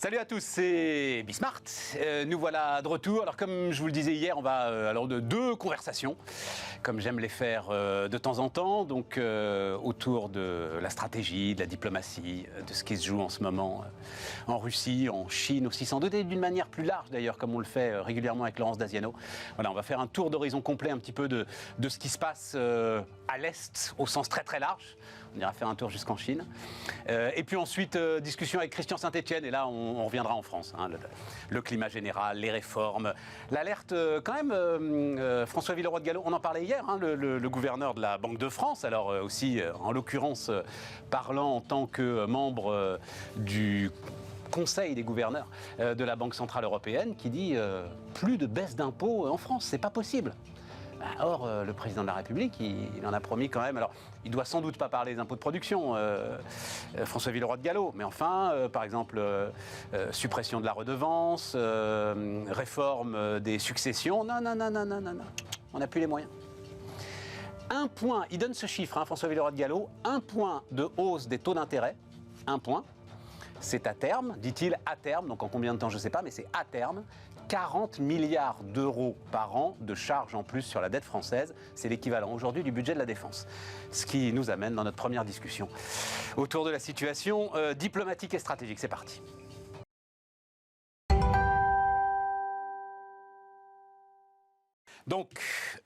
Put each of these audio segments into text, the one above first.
Salut à tous, c'est Bismart. Nous voilà de retour. Alors comme je vous le disais hier, on va alors de deux conversations, comme j'aime les faire de temps en temps, donc autour de la stratégie, de la diplomatie, de ce qui se joue en ce moment en Russie, en Chine aussi, sans doute, et d'une manière plus large d'ailleurs, comme on le fait régulièrement avec Laurence Daziano. Voilà, on va faire un tour d'horizon complet un petit peu de ce qui se passe à l'Est, au sens très très large. On ira faire un tour jusqu'en Chine. Et puis ensuite, discussion avec Christian Saint-Etienne. Et là, on reviendra en France. Hein, le climat général, les réformes. L'alerte, quand même, François Villeroy de Galhau, on en parlait hier, hein, le gouverneur de la Banque de France. Alors aussi, en l'occurrence, parlant en tant que membre du Conseil des gouverneurs de la Banque Centrale Européenne, qui dit plus de baisse d'impôts en France. C'est pas possible. Or, le président de la République, il en a promis quand même. Alors, il doit sans doute pas parler des impôts de production, François Villeroy de Galhau, mais enfin, par exemple, suppression de la redevance, réforme des successions. Non, on n'a plus les moyens. Un point, il donne ce chiffre, hein, François Villeroy de Galhau, 1 point de hausse des taux d'intérêt, 1 point. C'est à terme, dit-il, à terme, donc en combien de temps je ne sais pas, mais c'est à terme, 40 milliards d'euros par an de charges en plus sur la dette française. C'est l'équivalent aujourd'hui du budget de la défense. Ce qui nous amène dans notre première discussion autour de la situation diplomatique et stratégique. C'est parti. Donc,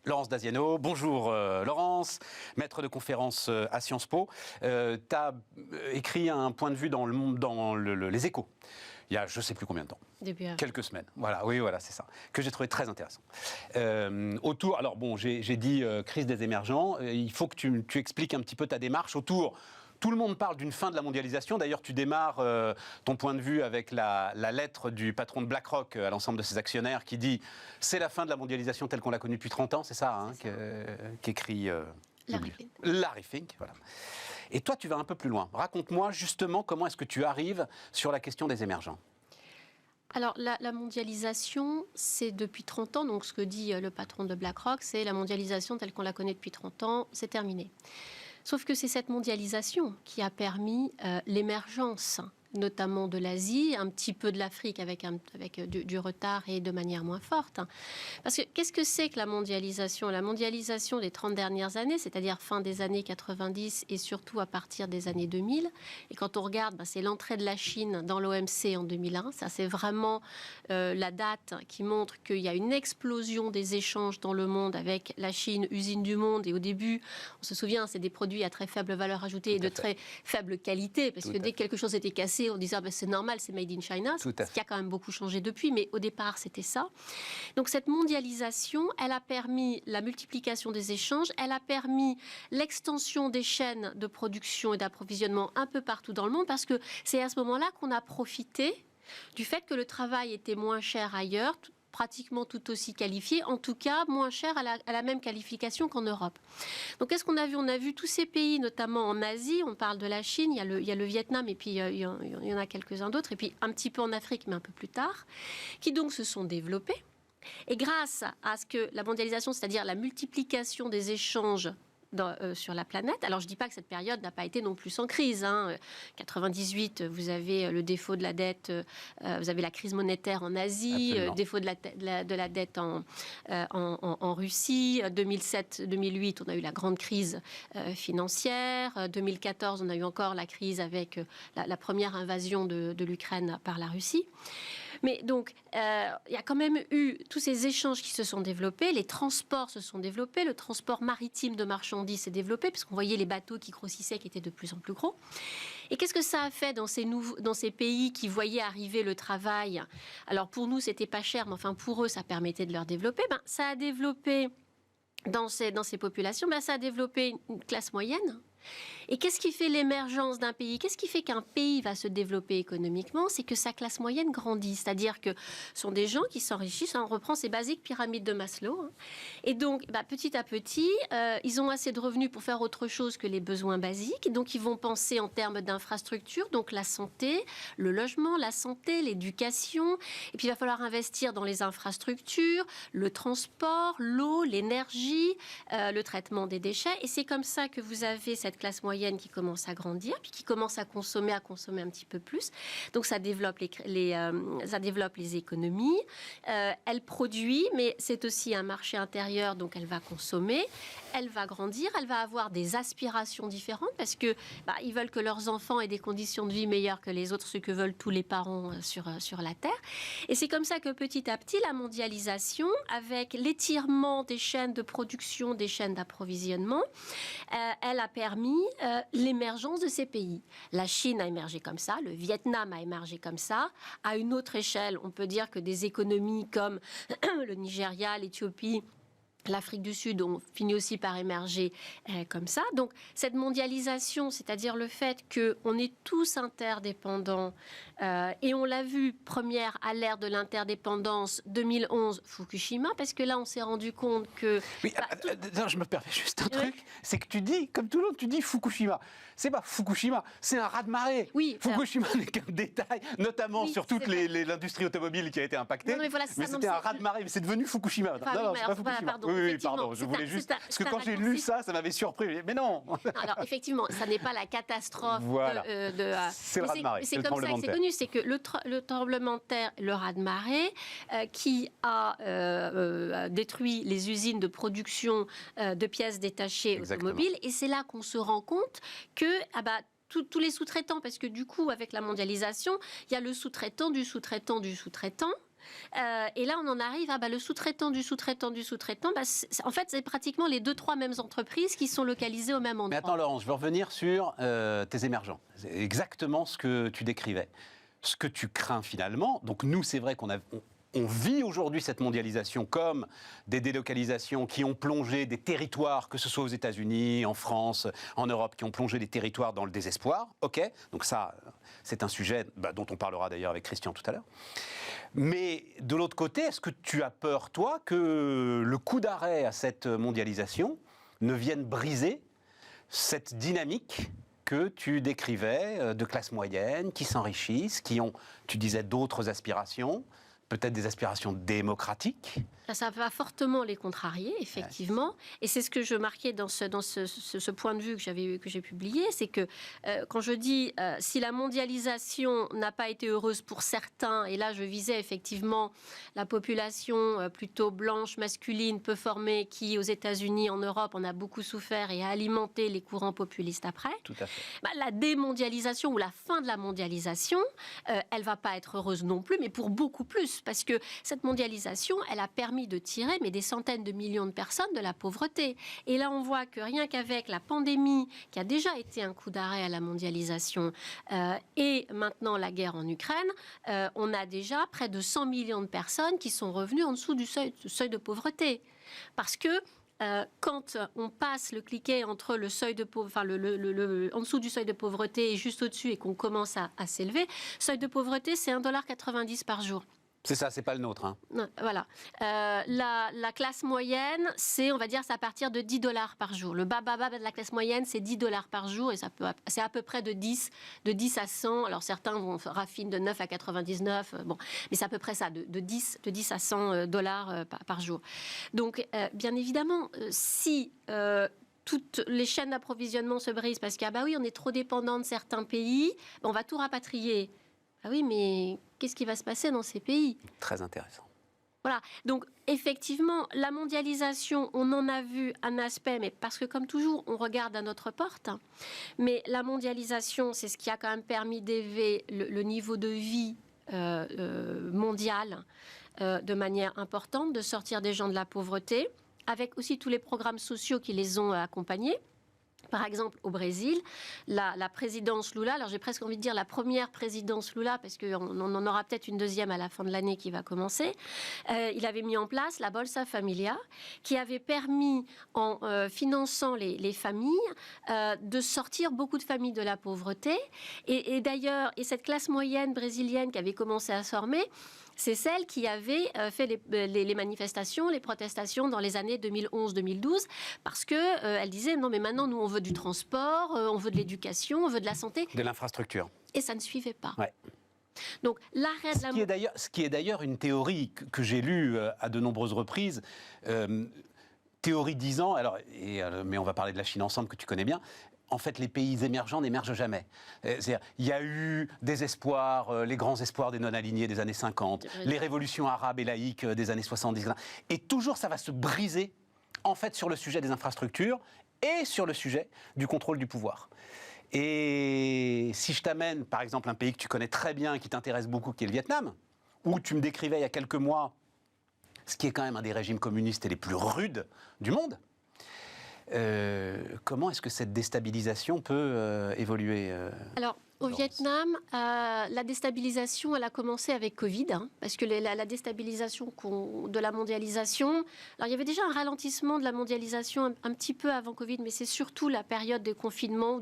Laurence Daziano, bonjour Laurence, maître de conférence à Sciences Po. Tu as écrit un point de vue dans Les Échos, il y a je ne sais plus combien de temps. Quelques semaines. Voilà, oui, voilà, c'est ça. Que j'ai trouvé très intéressant. Autour, alors bon, j'ai dit crise des émergents. Il faut que tu expliques un petit peu ta démarche autour. Tout le monde parle d'une fin de la mondialisation. D'ailleurs, tu démarres ton point de vue avec la lettre du patron de BlackRock à l'ensemble de ses actionnaires qui dit « c'est la fin de la mondialisation telle qu'on l'a connue depuis 30 ans », c'est ça, hein, qu'écrit Larry Fink. Voilà. Et toi, tu vas un peu plus loin. Raconte-moi justement comment est-ce que tu arrives sur la question des émergents. Alors, la mondialisation, c'est depuis 30 ans, donc ce que dit le patron de BlackRock, c'est la mondialisation telle qu'on la connaît depuis 30 ans, c'est terminé. Sauf que c'est cette mondialisation qui a permis l'émergence, notamment de l'Asie, un petit peu de l'Afrique avec du retard et de manière moins forte. Parce que qu'est-ce que c'est que la mondialisation? La mondialisation des 30 dernières années, c'est-à-dire fin des années 90 et surtout à partir des années 2000. Et quand on regarde, c'est l'entrée de la Chine dans l'OMC en 2001. Ça, c'est vraiment la date qui montre qu'il y a une explosion des échanges dans le monde avec la Chine, usine du monde. Et au début, on se souvient, c'est des produits à très faible valeur ajoutée et de très faible qualité. Parce que dès que quelque chose était cassé, on disait c'est normal, c'est made in China, ce qui a quand même beaucoup changé depuis, mais au départ c'était ça. Donc cette mondialisation, elle a permis la multiplication des échanges, elle a permis l'extension des chaînes de production et d'approvisionnement un peu partout dans le monde, parce que c'est à ce moment-là qu'on a profité du fait que le travail était moins cher ailleurs, pratiquement tout aussi qualifié, en tout cas moins cher à la même qualification qu'en Europe. Donc qu'est-ce qu'on a vu? On a vu tous ces pays, notamment en Asie, on parle de la Chine, il y a le Vietnam et puis il y en a quelques-uns d'autres, et puis un petit peu en Afrique, mais un peu plus tard, qui donc se sont développés. Et grâce à ce que la mondialisation, c'est-à-dire la multiplication des échanges sur la planète. Alors, je ne dis pas que cette période n'a pas été non plus sans crise. 98, vous avez le défaut de la dette, vous avez la crise monétaire en Asie, défaut de la dette en Russie. 2007-2008, on a eu la grande crise financière. 2014, on a eu encore la crise avec la première invasion de l'Ukraine par la Russie. Mais donc, il y a quand même eu tous ces échanges qui se sont développés, les transports se sont développés, le transport maritime de marchandises s'est développé, puisqu'on voyait les bateaux qui grossissaient, qui étaient de plus en plus gros. Et qu'est-ce que ça a fait dans ces pays qui voyaient arriver le travail? Alors pour nous, c'était pas cher, mais enfin pour eux, ça permettait de leur développer. Ça a développé dans ces populations, ça a développé une classe moyenne. Et qu'est-ce qui fait l'émergence d'un pays? Qu'est-ce qui fait qu'un pays va se développer économiquement? C'est que sa classe moyenne grandit. C'est-à-dire que ce sont des gens qui s'enrichissent. On reprend ces basiques pyramides de Maslow. Et donc, petit à petit, ils ont assez de revenus pour faire autre chose que les besoins basiques. Donc, ils vont penser en termes d'infrastructures. Donc, la santé, le logement, la santé, l'éducation. Et puis, il va falloir investir dans les infrastructures, le transport, l'eau, l'énergie, le traitement des déchets. Et c'est comme ça que vous avez cette cette classe moyenne qui commence à grandir, puis qui commence à consommer un petit peu plus. Donc ça développe les économies. Elle produit, mais c'est aussi un marché intérieur, donc elle va consommer, elle va grandir, elle va avoir des aspirations différentes parce que ils veulent que leurs enfants aient des conditions de vie meilleures que les autres, ce que veulent tous les parents sur la Terre. Et c'est comme ça que petit à petit, la mondialisation, avec l'étirement des chaînes de production, des chaînes d'approvisionnement, elle a permis l'émergence de ces pays. La Chine a émergé comme ça, le Vietnam a émergé comme ça. À une autre échelle, on peut dire que des économies comme le Nigeria, l'Éthiopie, l'Afrique du Sud ont fini aussi par émerger comme ça. Donc cette mondialisation, c'est-à-dire le fait qu'on est tous interdépendants, et on l'a vu, première à l'ère de l'interdépendance, 2011, Fukushima, parce que là on s'est rendu compte que... Oui, je me permets juste un truc, c'est que tu dis, comme tout le monde, tu dis Fukushima. C'est pas Fukushima, c'est un raz-de-marée. Oui, Fukushima n'est qu'un détail, notamment sur toute l'industrie automobile qui a été impactée. Non, mais c'était un raz-de-marée, mais c'est devenu Fukushima. Enfin, non, c'est pas Fukushima. Pardon, oui, pardon, je voulais juste... Parce que quand j'ai lu ça m'a surpris. Mais non. Alors, effectivement, ça n'est pas la catastrophe voilà. C'est le raz-de-marée, c'est comme ça que c'est connu, c'est que le tremblement de terre, le raz-de-marée, qui a détruit les usines de production de pièces détachées automobiles, et c'est là qu'on se rend compte que tous les sous-traitants, parce que du coup, avec la mondialisation, il y a le sous-traitant du sous-traitant du sous-traitant. Et là, on en arrive à le sous-traitant du sous-traitant du sous-traitant. En fait, c'est pratiquement les 2-3 mêmes entreprises qui sont localisées au même endroit. Mais attends, Laurence, je veux revenir sur tes émergents. C'est exactement ce que tu décrivais. Ce que tu crains finalement. Donc nous, c'est vrai on vit aujourd'hui cette mondialisation comme des délocalisations qui ont plongé des territoires, que ce soit aux États-Unis, en France, en Europe, qui ont plongé des territoires dans le désespoir. OK, donc ça, c'est un sujet dont on parlera d'ailleurs avec Christian tout à l'heure. Mais de l'autre côté, est-ce que tu as peur, toi, que le coup d'arrêt à cette mondialisation ne vienne briser cette dynamique que tu décrivais de classe moyenne, qui s'enrichissent, qui ont, tu disais, d'autres aspirations, peut-être des aspirations démocratiques? Ça va fortement les contrarier, effectivement. Et c'est ce que je marquais dans ce point de vue que j'ai publié, c'est que quand je dis si la mondialisation n'a pas été heureuse pour certains, et là je visais effectivement la population plutôt blanche, masculine, peu formée, qui aux États-Unis, en Europe, en a beaucoup souffert et a alimenté les courants populistes après. Tout à fait. La démondialisation ou la fin de la mondialisation, elle va pas être heureuse non plus, mais pour beaucoup plus, parce que cette mondialisation, elle a permis de tirer des centaines de millions de personnes de la pauvreté. Et là, on voit que rien qu'avec la pandémie, qui a déjà été un coup d'arrêt à la mondialisation, et maintenant la guerre en Ukraine, on a déjà près de 100 millions de personnes qui sont revenues en dessous du seuil de pauvreté. Parce que quand on passe le cliquet entre le seuil de en dessous du seuil de pauvreté et juste au-dessus, et qu'on commence à s'élever, seuil de pauvreté, c'est 1,90 $ par jour. C'est ça, c'est pas le nôtre. Hein. Non, voilà. La classe moyenne, on va dire, c'est à partir de 10 $ par jour. Le bas de la classe moyenne, c'est 10 $ par jour, et c'est à peu près de 10 à 100. Alors certains raffinent de 9 à 99, mais c'est à peu près ça, de 10 à 100 $ par jour. Donc, bien évidemment, si toutes les chaînes d'approvisionnement se brisent parce on est trop dépendant de certains pays, on va tout rapatrier. Ah oui, mais qu'est-ce qui va se passer dans ces pays? Très intéressant. Voilà, donc effectivement, la mondialisation, on en a vu un aspect, mais parce que comme toujours, on regarde à notre porte. Mais la mondialisation, c'est ce qui a quand même permis d'élever le niveau de vie mondial de manière importante, de sortir des gens de la pauvreté, avec aussi tous les programmes sociaux qui les ont accompagnés. Par exemple, au Brésil, la présidence Lula, alors j'ai presque envie de dire la première présidence Lula, parce qu'on en aura peut-être une deuxième à la fin de l'année qui va commencer, il avait mis en place la Bolsa Familia, qui avait permis, en finançant les familles, de sortir beaucoup de familles de la pauvreté. Et d'ailleurs, cette classe moyenne brésilienne qui avait commencé à se former, c'est celle qui avait fait les manifestations, les protestations dans les années 2011-2012, parce qu'elle disait, non mais maintenant nous on veut du transport, on veut de l'éducation, on veut de la santé. De l'infrastructure. Et ça ne suivait pas. Ouais. Donc l'arrêt de la... Ce qui est d'ailleurs une théorie que j'ai lue à de nombreuses reprises. théorie disant, mais on va parler de la Chine ensemble, que tu connais bien, en fait, les pays émergents n'émergent jamais. C'est-à-dire, il y a eu des espoirs, les grands espoirs des non-alignés des années 50, les révolutions arabes et laïques des années 70, et toujours ça va se briser, en fait, sur le sujet des infrastructures et sur le sujet du contrôle du pouvoir. Et si je t'amène, par exemple, un pays que tu connais très bien et qui t'intéresse beaucoup, qui est le Vietnam, où tu me décrivais il y a quelques mois, ce qui est quand même un des régimes communistes les plus rudes du monde, comment est-ce que cette déstabilisation peut évoluer Alors, au Vietnam, la déstabilisation, elle a commencé avec Covid, parce que la déstabilisation de la mondialisation... Alors, il y avait déjà un ralentissement de la mondialisation un petit peu avant Covid, mais c'est surtout la période de confinement,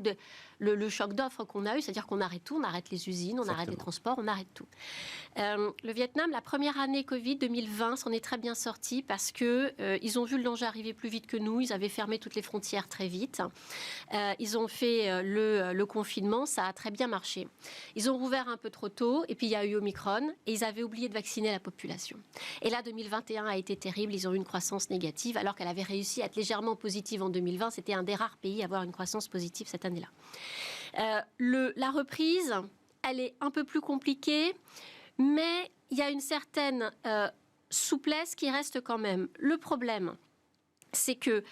le choc d'offres qu'on a eu, c'est-à-dire qu'on arrête tout, on arrête les usines, on arrête les transports, on arrête tout. Le Vietnam, la première année Covid, 2020, s'en est très bien sorti parce qu'ils ont vu le danger arriver plus vite que nous, ils avaient fermé toutes les frontières très vite, ils ont fait le confinement, ça a très bien marché. Ils ont rouvert un peu trop tôt, et puis il y a eu Omicron, et ils avaient oublié de vacciner la population. Et là, 2021 a été terrible, ils ont eu une croissance négative, alors qu'elle avait réussi à être légèrement positive en 2020, c'était un des rares pays à avoir une croissance positive cette année-là. La reprise, elle est un peu plus compliquée, mais il y a une certaine souplesse qui reste quand même. Le problème, c'est que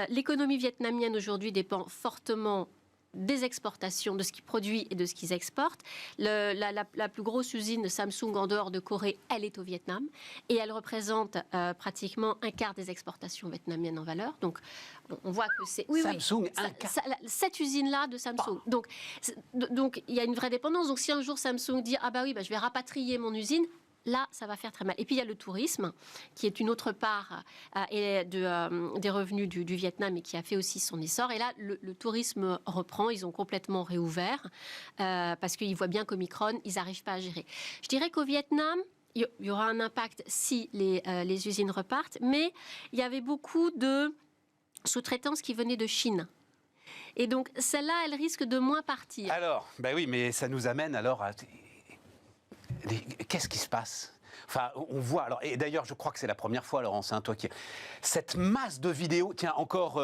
l'économie vietnamienne aujourd'hui dépend fortement des exportations, de ce qu'ils produisent et de ce qu'ils exportent. La plus grosse usine de Samsung en dehors de Corée, elle est au Vietnam et elle représente pratiquement un quart des exportations vietnamiennes en valeur. Donc, on voit que c'est... Oui, Samsung, un quart. Cette usine-là de Samsung. Donc, il y a une vraie dépendance. Donc, si un jour Samsung dit « Ah bah oui, je vais rapatrier mon usine », là, ça va faire très mal. Et puis, il y a le tourisme, qui est une autre part des revenus du Vietnam et qui a fait aussi son essor. Et là, le tourisme reprend. Ils ont complètement réouvert parce qu'ils voient bien qu'Omicron, ils n'arrivent pas à gérer. Je dirais qu'au Vietnam, il y aura un impact si les usines repartent. Mais il y avait beaucoup de sous-traitances qui venaient de Chine. Et donc, celle-là, elle risque de moins partir. Alors, ben oui, mais ça nous amène alors à... Qu'est-ce qui se passe? Enfin, on voit, alors, et d'ailleurs, je crois que c'est la première fois, Laurence, toi qui... Cette masse de vidéos, tiens, encore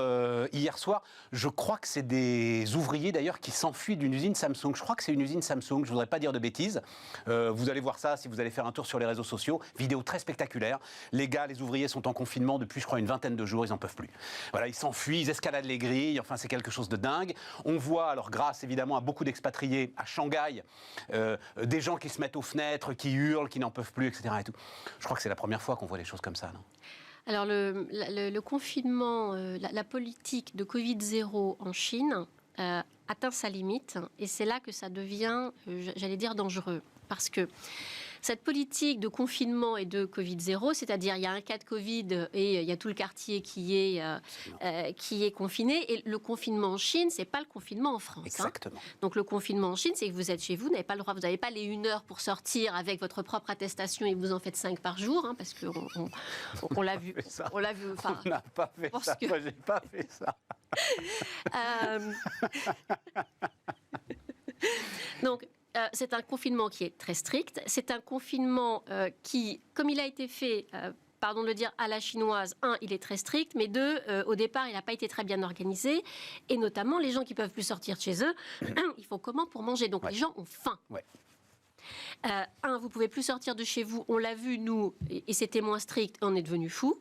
hier soir, je crois que c'est des ouvriers, d'ailleurs, qui s'enfuient d'une usine Samsung. Je crois que c'est une usine Samsung, je ne voudrais pas dire de bêtises. Vous allez voir ça si vous allez faire un tour sur les réseaux sociaux. Vidéo très spectaculaire. Les gars, les ouvriers sont en confinement depuis, je crois, une vingtaine de jours, ils n'en peuvent plus. Voilà, ils s'enfuient, ils escaladent les grilles, enfin, c'est quelque chose de dingue. On voit, alors, grâce évidemment à beaucoup d'expatriés à Shanghai, des gens qui se mettent aux fenêtres, qui hurlent, qui n'en peuvent plus, etc. Et tout. Je crois que c'est la première fois qu'on voit des choses comme ça, non? Alors, le confinement, la politique de Covid-0 en Chine atteint sa limite. Et c'est là que ça devient, j'allais dire, dangereux. Parce que cette politique de confinement et de Covid-0, c'est-à-dire il y a un cas de Covid et il y a tout le quartier qui est confiné. Et le confinement en Chine, ce n'est pas le confinement en France. Exactement. Donc le confinement en Chine, c'est que vous êtes chez vous, vous n'avez pas le droit, vous n'avez pas les 1 heure pour sortir avec votre propre attestation et vous en faites 5 par jour, parce qu'on l'a vu. On l'a vu. Enfin, on n'a pas fait ça. Moi, j'ai pas fait ça. Donc, c'est un confinement qui est très strict. C'est un confinement qui, comme il a été fait, pardon de le dire, à la chinoise, il est très strict, mais au départ, il n'a pas été très bien organisé. Et notamment, les gens qui ne peuvent plus sortir de chez eux, ils font comment pour manger? Donc, les gens ont faim. Ouais. Vous ne pouvez plus sortir de chez vous. On l'a vu, nous, et c'était moins strict, on est devenus fous.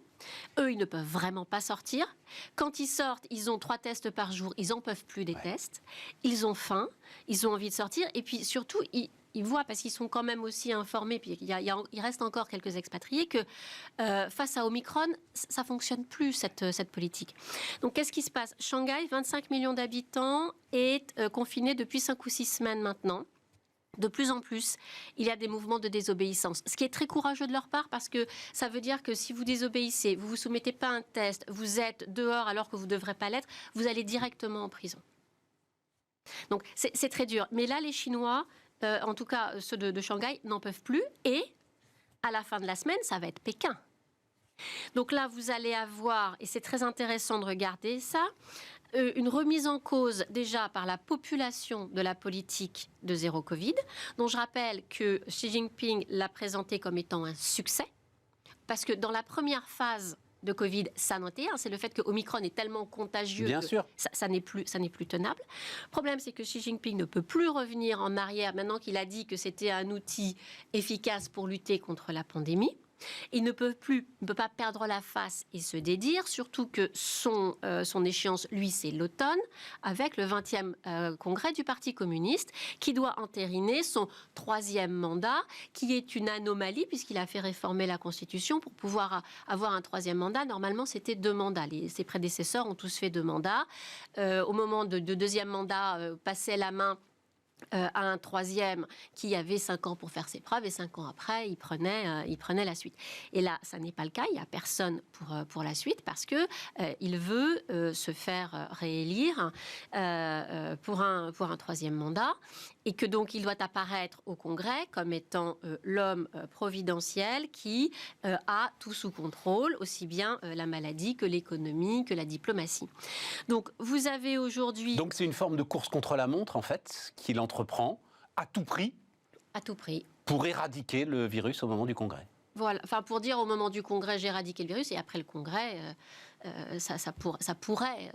Eux, ils ne peuvent vraiment pas sortir. Quand ils sortent, ils ont 3 tests par jour. Ils n'en peuvent plus des tests. Ils ont faim. Ils ont envie de sortir. Et puis surtout, ils voient, parce qu'ils sont quand même aussi informés, puis il reste encore quelques expatriés, que face à Omicron, ça ne fonctionne plus, cette politique. Donc, qu'est-ce qui se passe? Shanghai, 25 millions d'habitants, est confiné depuis 5 ou 6 semaines maintenant. De plus en plus, il y a des mouvements de désobéissance. Ce qui est très courageux de leur part, parce que ça veut dire que si vous désobéissez, vous ne vous soumettez pas à un test, vous êtes dehors alors que vous ne devrez pas l'être, vous allez directement en prison. Donc, c'est très dur. Mais là, les Chinois, en tout cas ceux de Shanghai, n'en peuvent plus. Et à la fin de la semaine, ça va être Pékin. Donc là, vous allez avoir, et c'est très intéressant de regarder ça, une remise en cause déjà par la population de la politique de zéro Covid, dont je rappelle que Xi Jinping l'a présenté comme étant un succès, parce que dans la première phase de Covid, ça n'en était un. C'est le fait que Omicron est tellement contagieux Bien que sûr. ça n'est plus tenable. Le problème, c'est que Xi Jinping ne peut plus revenir en arrière maintenant qu'il a dit que c'était un outil efficace pour lutter contre la pandémie. Il ne peut pas perdre la face et se dédire, surtout que son échéance, lui, c'est l'automne, avec le 20e congrès du Parti communiste, qui doit entériner son 3e mandat, qui est une anomalie, puisqu'il a fait réformer la Constitution pour pouvoir avoir un 3e mandat. Normalement, c'était 2 mandats. Ses prédécesseurs ont tous fait 2 mandats. Au moment de 2e mandat, passait la main à un 3e qui avait 5 ans pour faire ses preuves et 5 ans après, il prenait la suite. Et là, ça n'est pas le cas, il n'y a personne pour la suite parce qu'il veut se faire réélire pour un 3e mandat et que donc il doit apparaître au Congrès comme étant l'homme providentiel qui a tout sous contrôle, aussi bien la maladie que l'économie, que la diplomatie. Donc vous avez aujourd'hui... Donc c'est une forme de course contre la montre, en fait, qu'il entreprend à tout prix. À tout prix. Pour éradiquer le virus au moment du Congrès. Voilà, enfin pour dire au moment du Congrès, j'ai éradiqué le virus, et après le Congrès, ça pourrait,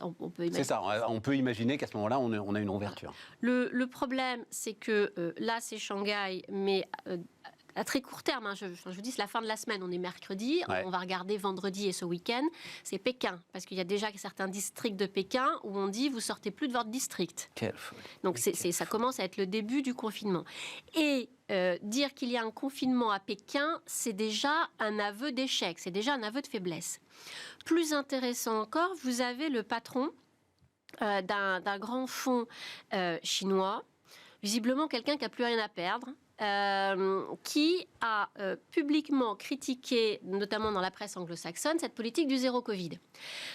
on peut imaginer. C'est ça, on peut imaginer qu'à ce moment-là, on a une ouverture. Le problème, c'est que là, c'est Shanghai, mais... à très court terme, je vous dis, c'est la fin de la semaine, on est mercredi, on va regarder vendredi et ce week-end, c'est Pékin, parce qu'il y a déjà certains districts de Pékin où on dit vous sortez plus de votre district. Quelle folie. Donc ça commence à être le début du confinement. Et dire qu'il y a un confinement à Pékin, c'est déjà un aveu d'échec, c'est déjà un aveu de faiblesse. Plus intéressant encore, vous avez le patron d'un grand fonds chinois, visiblement quelqu'un qui n'a plus rien à perdre, qui a publiquement critiqué, notamment dans la presse anglo-saxonne, cette politique du zéro Covid.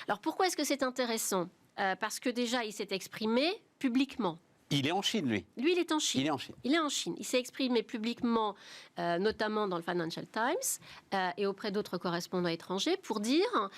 Alors pourquoi est-ce que c'est intéressant ? Parce que déjà, il s'est exprimé publiquement. Il est en Chine, lui. Lui, il est en Chine. Il est en Chine. Il est en Chine. Il s'est exprimé publiquement, notamment dans le Financial Times et auprès d'autres correspondants étrangers, pour dire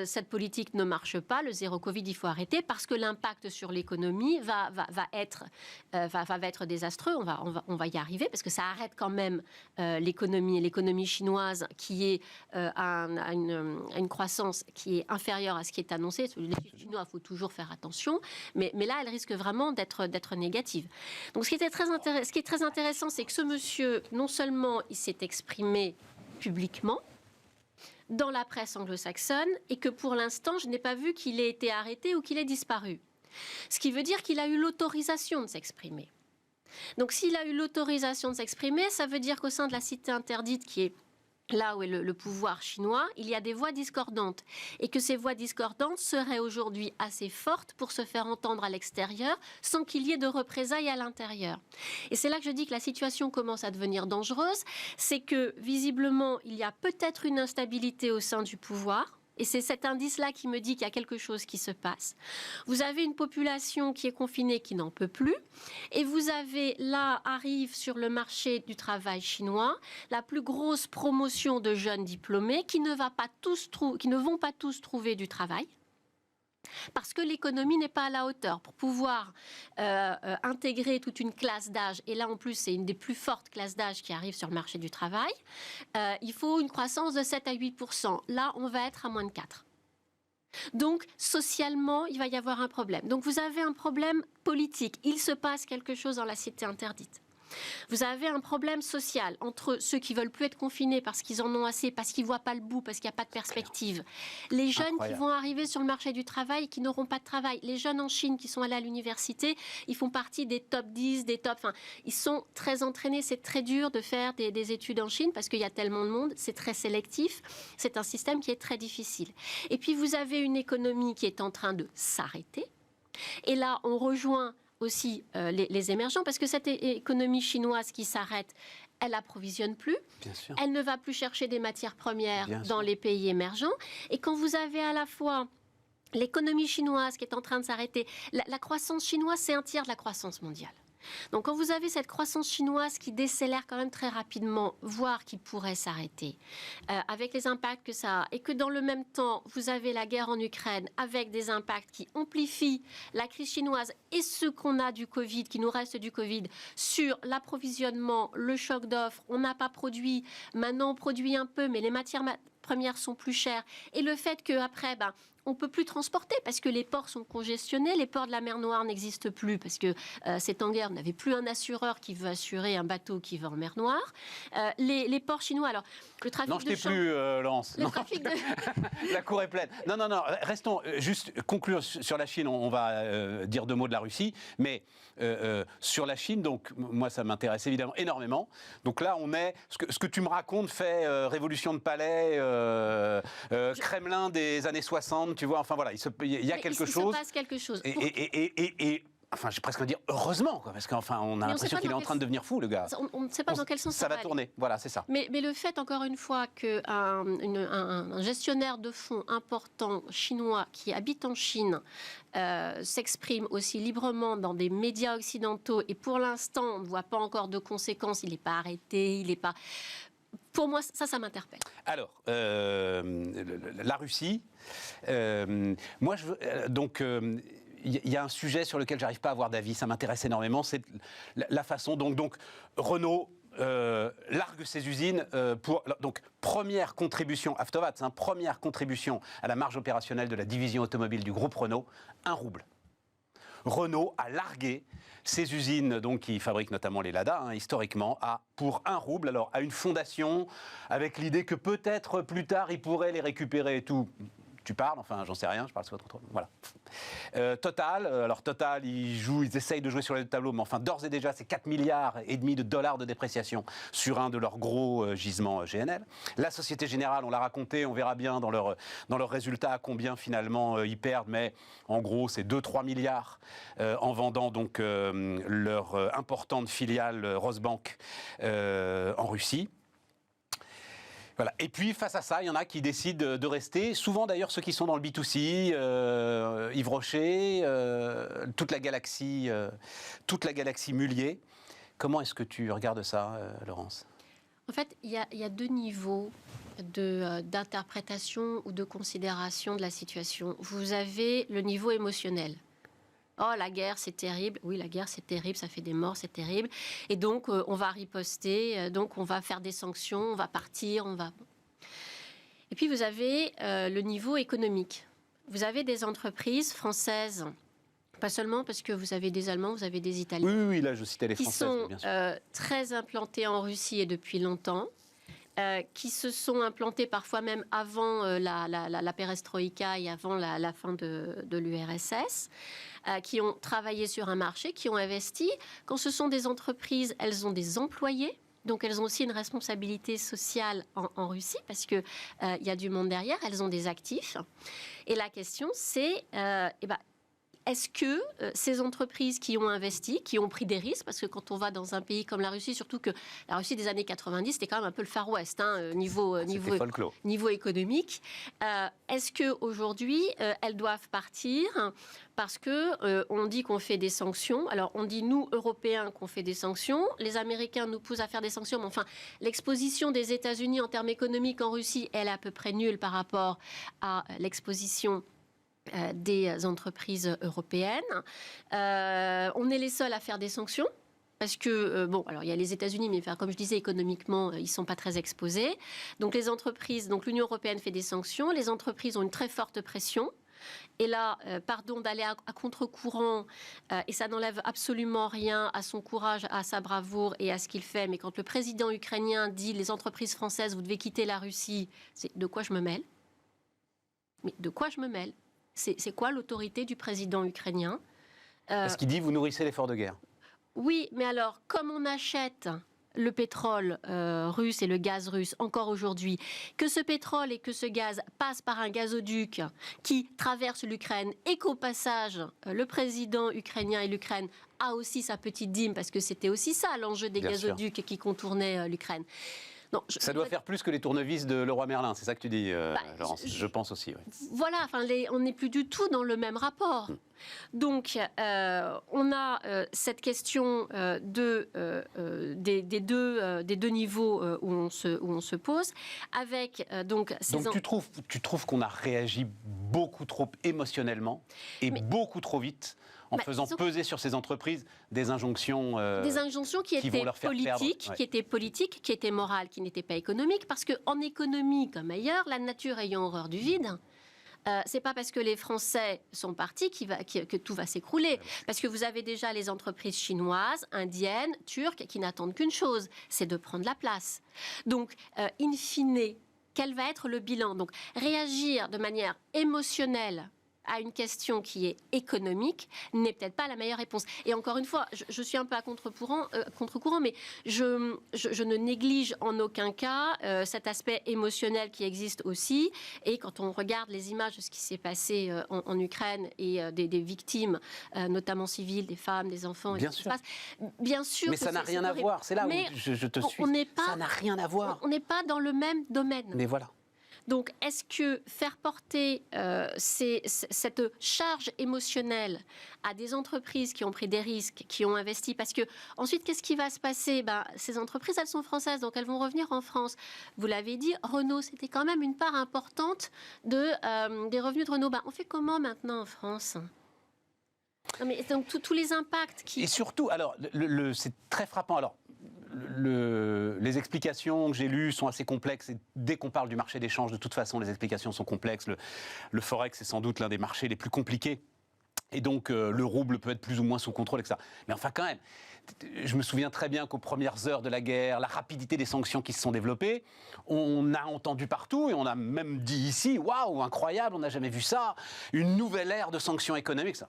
cette politique ne marche pas, le zéro Covid, il faut arrêter, parce que l'impact sur l'économie va être désastreux. On va y arriver, parce que ça arrête quand même l'économie chinoise, qui est à une croissance qui est inférieure à ce qui est annoncé. Les chiffres chinois, il faut toujours faire attention, mais là, elle risque vraiment d'être négative. Donc ce qui est très intéressant, c'est que ce monsieur, non seulement il s'est exprimé publiquement dans la presse anglo-saxonne, et que pour l'instant, je n'ai pas vu qu'il ait été arrêté ou qu'il ait disparu. Ce qui veut dire qu'il a eu l'autorisation de s'exprimer. Donc s'il a eu l'autorisation de s'exprimer, ça veut dire qu'au sein de la cité interdite, qui est là où est le pouvoir chinois, il y a des voix discordantes. Et que ces voix discordantes seraient aujourd'hui assez fortes pour se faire entendre à l'extérieur sans qu'il y ait de représailles à l'intérieur. Et c'est là que je dis que la situation commence à devenir dangereuse. C'est que, visiblement, il y a peut-être une instabilité au sein du pouvoir. Et c'est cet indice-là qui me dit qu'il y a quelque chose qui se passe. Vous avez une population qui est confinée, qui n'en peut plus. Et vous avez, là, arrive sur le marché du travail chinois, la plus grosse promotion de jeunes diplômés qui ne vont pas tous trouver du travail. Parce que l'économie n'est pas à la hauteur. Pour pouvoir intégrer toute une classe d'âge, et là en plus c'est une des plus fortes classes d'âge qui arrive sur le marché du travail, il faut une croissance de 7 à 8%. Là, on va être à moins de 4%. Donc, socialement, il va y avoir un problème. Donc, vous avez un problème politique. Il se passe quelque chose dans la cité interdite. Vous avez un problème social entre ceux qui veulent plus être confinés parce qu'ils en ont assez, parce qu'ils ne voient pas le bout, parce qu'il n'y a pas de perspective. Les jeunes qui vont arriver sur le marché du travail et qui n'auront pas de travail. Les jeunes en Chine qui sont allés à l'université, ils font partie des top 10, ils sont très entraînés. C'est très dur de faire des études en Chine parce qu'il y a tellement de monde. C'est très sélectif. C'est un système qui est très difficile. Et puis vous avez une économie qui est en train de s'arrêter. Et là, on rejoint aussi les émergents, parce que cette économie chinoise qui s'arrête, elle n'approvisionne plus, elle ne va plus chercher des matières premières dans les pays émergents. Et quand vous avez à la fois l'économie chinoise qui est en train de s'arrêter, la croissance chinoise, c'est un tiers de la croissance mondiale. Donc quand vous avez cette croissance chinoise qui décélère quand même très rapidement, voire qui pourrait s'arrêter, avec les impacts que ça a, et que dans le même temps, vous avez la guerre en Ukraine avec des impacts qui amplifient la crise chinoise et ce qu'on a du Covid, qui nous reste du Covid, sur l'approvisionnement, le choc d'offres, on n'a pas produit, maintenant on produit un peu, mais les matières premières sont plus chères, et le fait qu'après, on ne peut plus transporter parce que les ports sont congestionnés, les ports de la mer Noire n'existent plus parce que c'est en guerre, on n'avait plus un assureur qui veut assurer un bateau qui va en mer Noire. Les ports chinois, alors le trafic non, je t'ai plus, Laurence. Le trafic de... La cour est pleine. Non, restons, juste conclure sur la Chine, on va dire 2 mots de la Russie, mais sur la Chine, donc moi ça m'intéresse évidemment énormément. Donc là, on est, ce que tu me racontes fait révolution de palais, Kremlin des années 60, tu vois, enfin voilà, il y a quelque chose. Il se passe quelque chose. Et enfin, j'ai presque envie de dire heureusement, quoi, parce qu'enfin, on a l'impression qu'il est en train de devenir fou, le gars. On ne sait pas dans quel sens ça va tourner. Voilà, c'est ça. Mais le fait, encore une fois, qu'un gestionnaire de fonds important chinois qui habite en Chine s'exprime aussi librement dans des médias occidentaux, et pour l'instant, on ne voit pas encore de conséquences, il n'est pas arrêté, il n'est pas... Pour moi, ça m'interpelle. Alors, la Russie, moi, il y a un sujet sur lequel j'arrive pas à avoir d'avis, ça m'intéresse énormément, c'est la façon donc Renault largue ses usines pour donc première contribution Avtovats, première contribution à la marge opérationnelle de la division automobile du groupe Renault, 1 rouble. Renault a largué ses usines, donc qui fabriquent notamment les Lada, historiquement, pour 1 rouble, alors à une fondation, avec l'idée que peut-être plus tard, ils pourraient les récupérer et tout. Tu parles, enfin j'en sais rien, je parle sur votre... Voilà. Total, alors Total, ils essayent de jouer sur les tableaux, mais enfin d'ores et déjà, c'est 4,5 milliards de dollars de dépréciation sur un de leurs gros gisements GNL. La Société Générale, on l'a raconté, on verra bien dans leurs résultats à combien finalement ils perdent, mais en gros c'est 2-3 milliards en vendant donc leur importante filiale Rosbank en Russie. Voilà. Et puis, face à ça, il y en a qui décident de rester. Souvent, d'ailleurs, ceux qui sont dans le B2C, Yves Rocher, toute la galaxie Mullier. Comment est-ce que tu regardes ça, Laurence ? En fait, il y a 2 niveaux d'interprétation ou de considération de la situation. Vous avez le niveau émotionnel. Oh, la guerre, c'est terrible. Oui, la guerre, c'est terrible, ça fait des morts, c'est terrible. Et donc, on va riposter, donc on va faire des sanctions, on va partir, on va... Et puis, vous avez le niveau économique. Vous avez des entreprises françaises, pas seulement parce que vous avez des Allemands, vous avez des Italiens. Oui, là, je citais les Françaises, bien sûr. Qui sont très implantées en Russie et depuis longtemps. Qui se sont implantés parfois même avant la perestroïka et avant la fin de l'URSS, qui ont travaillé sur un marché, qui ont investi. Quand ce sont des entreprises, elles ont des employés. Donc, elles ont aussi une responsabilité sociale en Russie parce qu'il y a du monde derrière. Elles ont des actifs. Et la question, c'est... est-ce que ces entreprises qui ont investi, qui ont pris des risques, parce que quand on va dans un pays comme la Russie, surtout que la Russie des années 90, c'était quand même un peu le Far West, niveau économique, est-ce qu'aujourd'hui, elles doivent partir parce qu'on dit qu'on fait des sanctions. Alors, on dit, nous, Européens, qu'on fait des sanctions. Les Américains nous poussent à faire des sanctions. Mais enfin, l'exposition des États-Unis en termes économiques en Russie, elle est à peu près nulle par rapport à l'exposition des entreprises européennes. On est les seuls à faire des sanctions. Parce que, alors il y a les États-Unis, mais comme je disais, économiquement, ils ne sont pas très exposés. Donc les entreprises, donc l'Union européenne fait des sanctions. Les entreprises ont une très forte pression. Et là, pardon d'aller à contre-courant, et ça n'enlève absolument rien à son courage, à sa bravoure et à ce qu'il fait. Mais quand le président ukrainien dit « les entreprises françaises, vous devez quitter la Russie », c'est de quoi je me mêle ? Mais de quoi je me mêle ? C'est quoi l'autorité du président ukrainien ? Parce qu'il dit « vous nourrissez l'effort de guerre ». Oui, mais alors, comme on achète le pétrole russe et le gaz russe encore aujourd'hui, que ce pétrole et que ce gaz passent par un gazoduc qui traverse l'Ukraine et qu'au passage, le président ukrainien et l'Ukraine a aussi sa petite dîme, parce que c'était aussi ça l'enjeu des gazoducs qui contournaient l'Ukraine. Non, ça doit faire plus que les tournevis de Leroy Merlin, c'est ça que tu dis, Laurence. Je pense aussi. Oui. Voilà, on n'est plus du tout dans le même rapport. Donc, on a cette question des deux niveaux où on se pose, avec donc ces... Donc tu trouves qu'on a réagi beaucoup trop émotionnellement et beaucoup trop vite en faisant peser sur ces entreprises des injonctions qui étaient politiques, qui étaient politiques, qui étaient morales, qui n'étaient pas économiques, parce qu'en économie comme ailleurs, la nature ayant horreur du vide, c'est pas parce que les Français sont partis que tout va s'écrouler. Parce que vous avez déjà les entreprises chinoises, indiennes, turques, qui n'attendent qu'une chose, c'est de prendre la place. Donc, in fine, quel va être le bilan? Donc, réagir de manière émotionnelle à une question qui est économique n'est peut-être pas la meilleure réponse. Et encore une fois, je suis un peu à contre-courant, mais je ne néglige en aucun cas cet aspect émotionnel qui existe aussi. Et quand on regarde les images de ce qui s'est passé en Ukraine et des victimes, notamment civiles, des femmes, des enfants, bien sûr. Bien sûr. Mais ça n'a rien à voir. C'est là où je te suis. Ça n'a rien à voir. On n'est pas dans le même domaine. Mais voilà. Donc, est-ce que faire porter cette charge émotionnelle à des entreprises qui ont pris des risques, qui ont investi, parce que ensuite, qu'est-ce qui va se passer? Ces entreprises, elles sont françaises, donc elles vont revenir en France. Vous l'avez dit, Renault, c'était quand même une part importante des revenus de Renault. On fait comment maintenant en France? Non, mais donc tous les impacts qui... Et surtout, alors, c'est très frappant. Alors, les explications que j'ai lues sont assez complexes. Et dès qu'on parle du marché d'échange, de toute façon, les explications sont complexes. Le Forex est sans doute l'un des marchés les plus compliqués. Et donc, le rouble peut être plus ou moins sous contrôle, etc. Mais enfin, quand même, je me souviens très bien qu'aux premières heures de la guerre, la rapidité des sanctions qui se sont développées, on a entendu partout et on a même dit ici, waouh, incroyable, on n'a jamais vu ça, une nouvelle ère de sanctions économiques. Ça.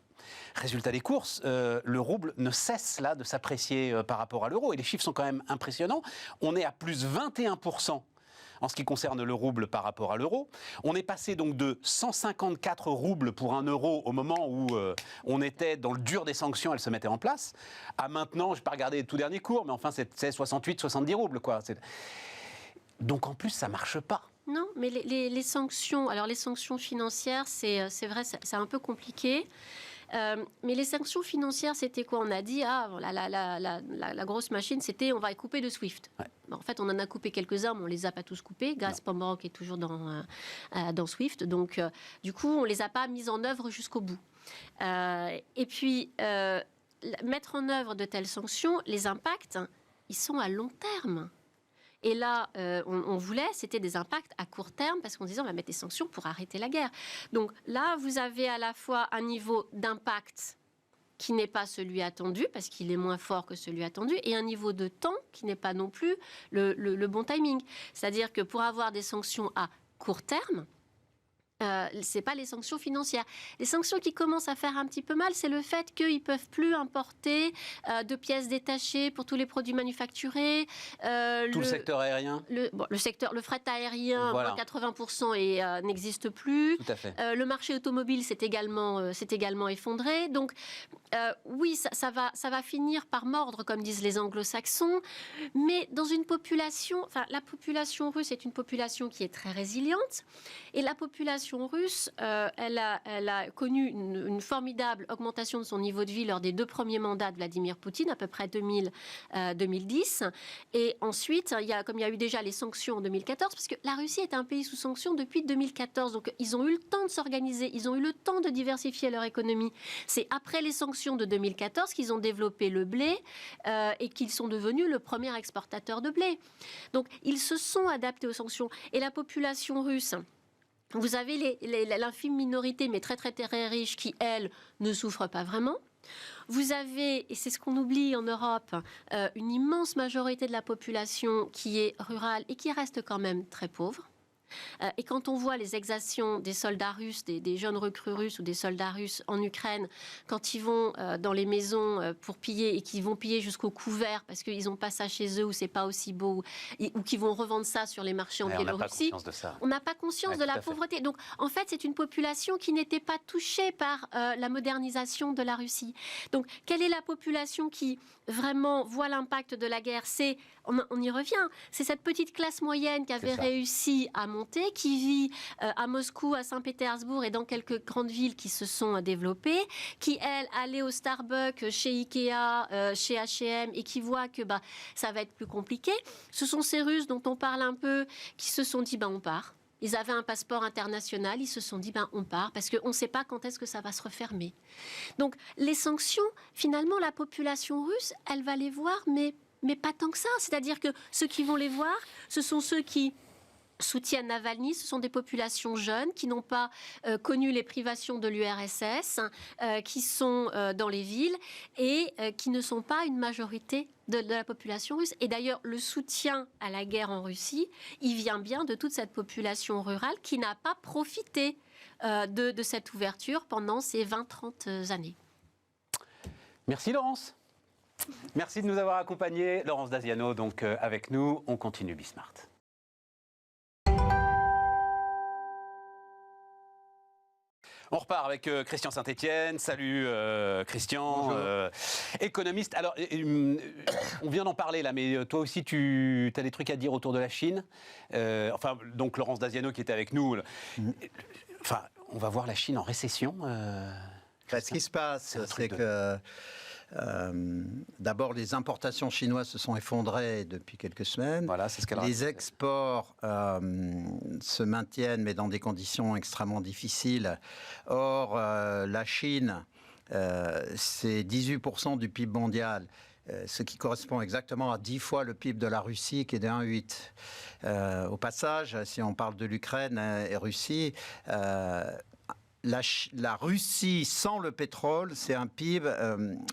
Résultat des courses, le rouble ne cesse là de s'apprécier par rapport à l'euro et les chiffres sont quand même impressionnants. On est à plus 21% en ce qui concerne le rouble par rapport à l'euro. On est passé donc de 154 roubles pour un euro au moment où on était dans le dur des sanctions, elles se mettaient en place, à maintenant, je n'ai pas regardé les tout derniers cours, mais enfin c'est 68, 70 roubles, quoi. Donc en plus, ça ne marche pas. Non, mais les sanctions, alors les sanctions financières, c'est vrai, c'est un peu compliqué. Mais les sanctions financières, c'était quoi? On a dit, la grosse machine, c'était on va couper de SWIFT. Ouais. En fait, on en a coupé quelques-uns, mais on ne les a pas tous coupés. Gazprom Bank est toujours dans SWIFT. Donc, du coup, on ne les a pas mis en œuvre jusqu'au bout. Et puis, mettre en œuvre de telles sanctions, les impacts, ils sont à long terme. Et là, on voulait, c'était des impacts à court terme, parce qu'on disait on va mettre des sanctions pour arrêter la guerre. Donc là, vous avez à la fois un niveau d'impact qui n'est pas celui attendu, parce qu'il est moins fort que celui attendu, et un niveau de temps qui n'est pas non plus le bon timing. C'est-à-dire que pour avoir des sanctions à court terme, c'est pas les sanctions financières. Les sanctions qui commencent à faire un petit peu mal, c'est le fait qu'ils peuvent plus importer de pièces détachées pour tous les produits manufacturés. Tout le secteur aérien. Le fret aérien, voilà. 80% n'existe plus. Tout à fait. Le marché automobile s'est également effondré. Donc oui, ça va finir par mordre, comme disent les anglo-saxons. Mais dans une population, la population russe est une population qui est très résiliente, et la population russe, elle a connu une formidable augmentation de son niveau de vie lors des 2 premiers mandats de Vladimir Poutine, à peu près 2010. Et ensuite, comme il y a eu déjà les sanctions en 2014, parce que la Russie est un pays sous sanctions depuis 2014, donc ils ont eu le temps de s'organiser, ils ont eu le temps de diversifier leur économie. C'est après les sanctions de 2014 qu'ils ont développé le blé et qu'ils sont devenus le premier exportateur de blé. Donc, ils se sont adaptés aux sanctions. Et la population russe... Vous avez l'infime minorité, mais très, très, très riche, qui, elle, ne souffre pas vraiment. Vous avez, et c'est ce qu'on oublie en Europe, une immense majorité de la population qui est rurale et qui reste quand même très pauvre. Et quand on voit les exactions des soldats russes, des jeunes recrues russes ou des soldats russes en Ukraine, quand ils vont dans les maisons pour piller et qu'ils vont piller jusqu'au couvert parce qu'ils n'ont pas ça chez eux ou c'est pas aussi beau, ou qu'ils vont revendre ça sur les marchés en Biélorussie, on n'a pas conscience de la pauvreté. Donc en fait, c'est une population qui n'était pas touchée par la modernisation de la Russie. Donc quelle est la population qui vraiment voit l'impact de la guerre? On y revient, c'est cette petite classe moyenne qui avait réussi à monter, qui vit à Moscou, à Saint-Pétersbourg et dans quelques grandes villes qui se sont développées, qui, elle, allait au Starbucks, chez Ikea, chez H&M et qui voit que ça va être plus compliqué. Ce sont ces Russes dont on parle un peu, qui se sont dit, on part. Ils avaient un passeport international, ils se sont dit, on part, parce qu'on ne sait pas quand est-ce que ça va se refermer. Donc, les sanctions, finalement, la population russe, elle va les voir, mais pas tant que ça. C'est-à-dire que ceux qui vont les voir, ce sont ceux qui soutiennent Navalny, ce sont des populations jeunes qui n'ont pas connu les privations de l'URSS, qui sont dans les villes et qui ne sont pas une majorité de la population russe. Et d'ailleurs, le soutien à la guerre en Russie, il vient bien de toute cette population rurale qui n'a pas profité de cette ouverture pendant ces 20-30 années. Merci Laurence. Merci de nous avoir accompagnés. Laurence Daziano, donc avec nous. On continue Bismart. On repart avec Christian Saint-Etienne. Salut Christian, économiste. Alors, on vient d'en parler là, mais toi aussi, tu as des trucs à dire autour de la Chine. Donc Laurence Daziano qui était avec nous. On va voir la Chine en récession. Ce qui se passe, c'est que d'abord, les importations chinoises se sont effondrées depuis quelques semaines. Voilà, c'est ce qu'elle Les exports se maintiennent, mais dans des conditions extrêmement difficiles. Or, la Chine, c'est 18% du PIB mondial. Ce qui correspond exactement à 10 fois le PIB de la Russie, qui est de 1,8. Au passage, si on parle de l'Ukraine et Russie, la Russie sans le pétrole, c'est un PIB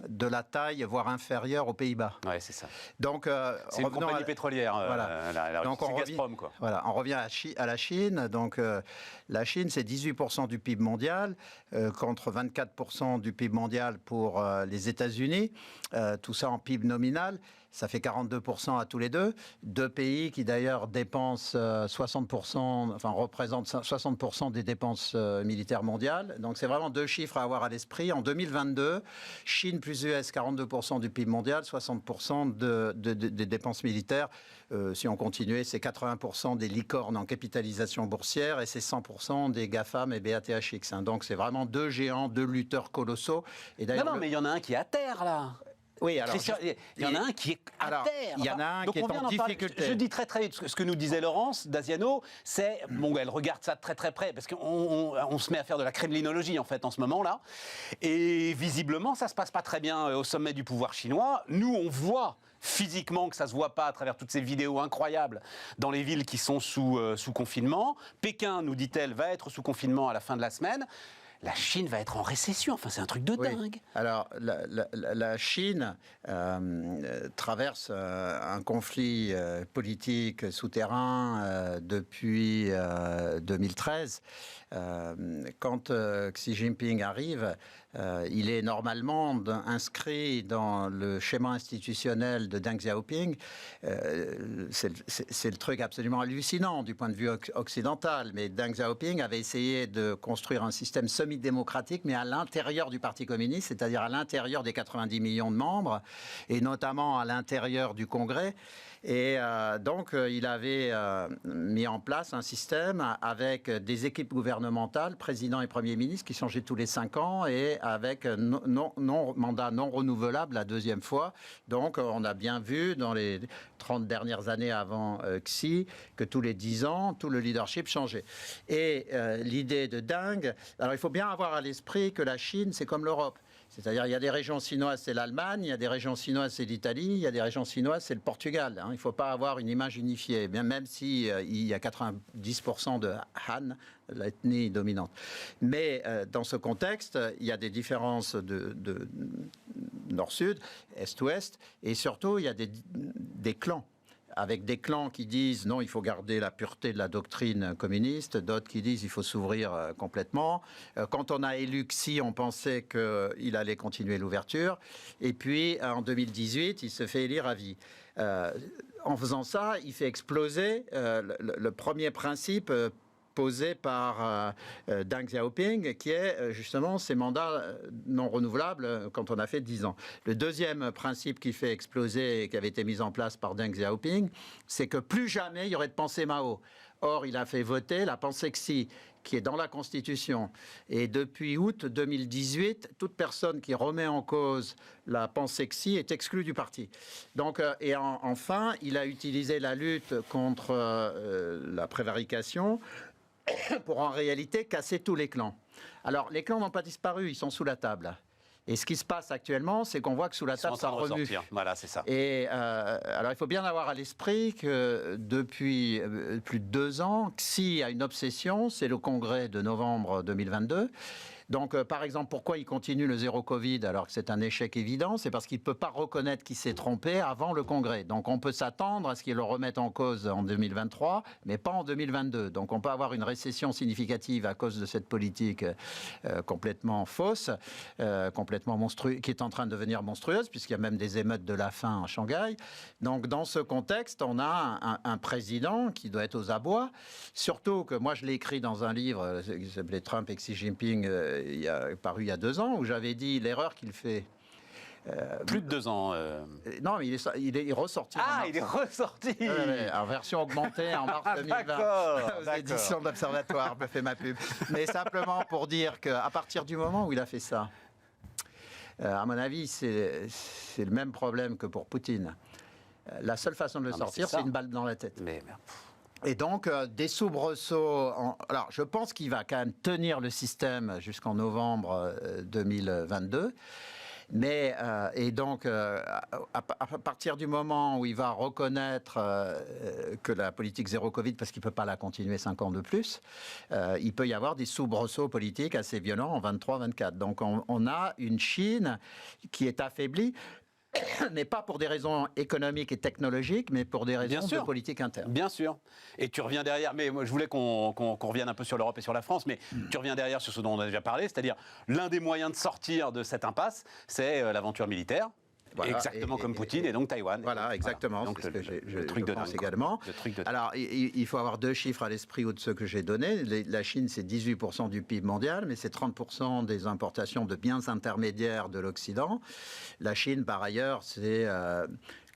de la taille, voire inférieure aux Pays-Bas. Ouais, c'est ça. Donc, c'est une compagnie pétrolière, voilà. la Russie, c'est Gazprom, quoi. Voilà, on revient à la Chine. Donc, la Chine, c'est 18% du PIB mondial, contre 24% du PIB mondial pour les États-Unis. Tout ça en PIB nominal. Ça fait 42% à tous les deux. Deux pays qui d'ailleurs dépensent 60%, représentent 60% des dépenses militaires mondiales. Donc c'est vraiment deux chiffres à avoir à l'esprit. En 2022, Chine plus US, 42% du PIB mondial, 60% des dépenses militaires. Si on continuait, c'est 80% des licornes en capitalisation boursière et c'est 100% des GAFAM et BATHX. Donc c'est vraiment deux géants, deux lutteurs colossaux. Et non, mais il y en a un qui est à terre, là. Oui, alors, Christian, il y en a un qui est à terre. Il y en a un qui est en difficulté. Je dis très très vite, ce que nous disait Laurence Daziano, c'est, elle regarde ça de très très près, parce qu'on se met à faire de la kremlinologie en fait en ce moment-là, et visiblement ça se passe pas très bien au sommet du pouvoir chinois. Nous on voit physiquement que ça se voit pas à travers toutes ces vidéos incroyables dans les villes qui sont sous confinement. Pékin, nous dit-elle, va être sous confinement à la fin de la semaine. La Chine va être en récession. C'est un truc de dingue. Alors, la Chine traverse un conflit politique souterrain depuis 2013. Quand Xi Jinping arrive, il est normalement inscrit dans le schéma institutionnel de Deng Xiaoping. C'est le truc absolument hallucinant du point de vue occidental. Mais Deng Xiaoping avait essayé de construire un système semi-démocratique, mais à l'intérieur du Parti communiste, c'est-à-dire à l'intérieur des 90 millions de membres, et notamment à l'intérieur du Congrès. Et donc, il avait mis en place un système avec des équipes gouvernementales, président et premier ministre, qui changeaient tous les 5 ans et avec mandat non renouvelable la deuxième fois. Donc, on a bien vu dans les 30 dernières années avant Xi que tous les 10 ans, tout le leadership changeait. Et l'idée de Deng, alors il faut bien avoir à l'esprit que la Chine, c'est comme l'Europe. C'est-à-dire, il y a des régions chinoises, c'est l'Allemagne, il y a des régions chinoises, c'est l'Italie, il y a des régions chinoises, c'est le Portugal. Il ne faut pas avoir une image unifiée, même si il y a 90% de Han, l'ethnie dominante. Mais dans ce contexte, il y a des différences de nord-sud, est-ouest, et surtout, il y a des clans. Avec des clans qui disent non, il faut garder la pureté de la doctrine communiste, d'autres qui disent il faut s'ouvrir complètement. Quand on a élu Xi, on pensait qu'il allait continuer l'ouverture. Et puis, en 2018, il se fait élire à vie. En faisant ça, il fait exploser le premier principe posé par Deng Xiaoping, qui est justement ces mandats non renouvelables quand on a fait 10 ans. Le deuxième principe qui fait exploser et qui avait été mis en place par Deng Xiaoping, c'est que plus jamais il y aurait de pensée Mao. Or, il a fait voter la pansexie, qui est dans la Constitution. Et depuis août 2018, toute personne qui remet en cause la pansexie est exclue du parti. Donc, enfin, il a utilisé la lutte contre la prévarication pour en réalité casser tous les clans. Alors, les clans n'ont pas disparu, ils sont sous la table. Et ce qui se passe actuellement, c'est qu'on voit que sous la table, ça remue. Voilà, c'est ça. Et alors, il faut bien avoir à l'esprit que depuis plus de 2 ans, Xi a une obsession, c'est le congrès de novembre 2022. Donc, par exemple, pourquoi il continue le zéro Covid alors que c'est un échec évident? C'est parce qu'il ne peut pas reconnaître qu'il s'est trompé avant le Congrès. Donc, on peut s'attendre à ce qu'il le remette en cause en 2023, mais pas en 2022. Donc, on peut avoir une récession significative à cause de cette politique complètement fausse, complètement monstrueuse, qui est en train de devenir monstrueuse, puisqu'il y a même des émeutes de la faim à Shanghai. Donc, dans ce contexte, on a un président qui doit être aux abois. Surtout que moi, je l'ai écrit dans un livre qui s'appelait Trump et Xi Jinping, paru il y a 2 ans, où j'avais dit l'erreur qu'il fait. Plus de 2 ans. Non, mais il est ressorti. Ah, il est ressorti en version augmentée en mars 2020 aux éditions de l'Observatoire, me fait ma pub. Mais simplement pour dire qu'à partir du moment où il a fait ça, à mon avis, c'est le même problème que pour Poutine. La seule façon de le sortir, c'est une balle dans la tête. Mais merde. Et donc, des soubresauts. Alors, je pense qu'il va quand même tenir le système jusqu'en novembre 2022. Mais, et donc, à partir du moment où il va reconnaître que la politique zéro Covid, parce qu'il ne peut pas la continuer 5 ans de plus, il peut y avoir des soubresauts politiques assez violents en 23-24. Donc, on a une Chine qui est affaiblie. Mais pas pour des raisons économiques et technologiques, mais pour des raisons de politique interne. Bien sûr. Et tu reviens derrière, mais moi je voulais qu'on revienne un peu sur l'Europe et sur la France, mais tu reviens derrière sur ce dont on a déjà parlé, c'est-à-dire l'un des moyens de sortir de cette impasse, c'est l'aventure militaire. Voilà, exactement comme Poutine et donc Taïwan. Voilà, exactement. Voilà. Donc c'est ce que le truc de pense dingue, également. Le truc de Alors, il faut avoir 2 chiffres à l'esprit de ceux que j'ai donnés. La Chine, c'est 18% du PIB mondial, mais c'est 30% des importations de biens intermédiaires de l'Occident. La Chine, par ailleurs, c'est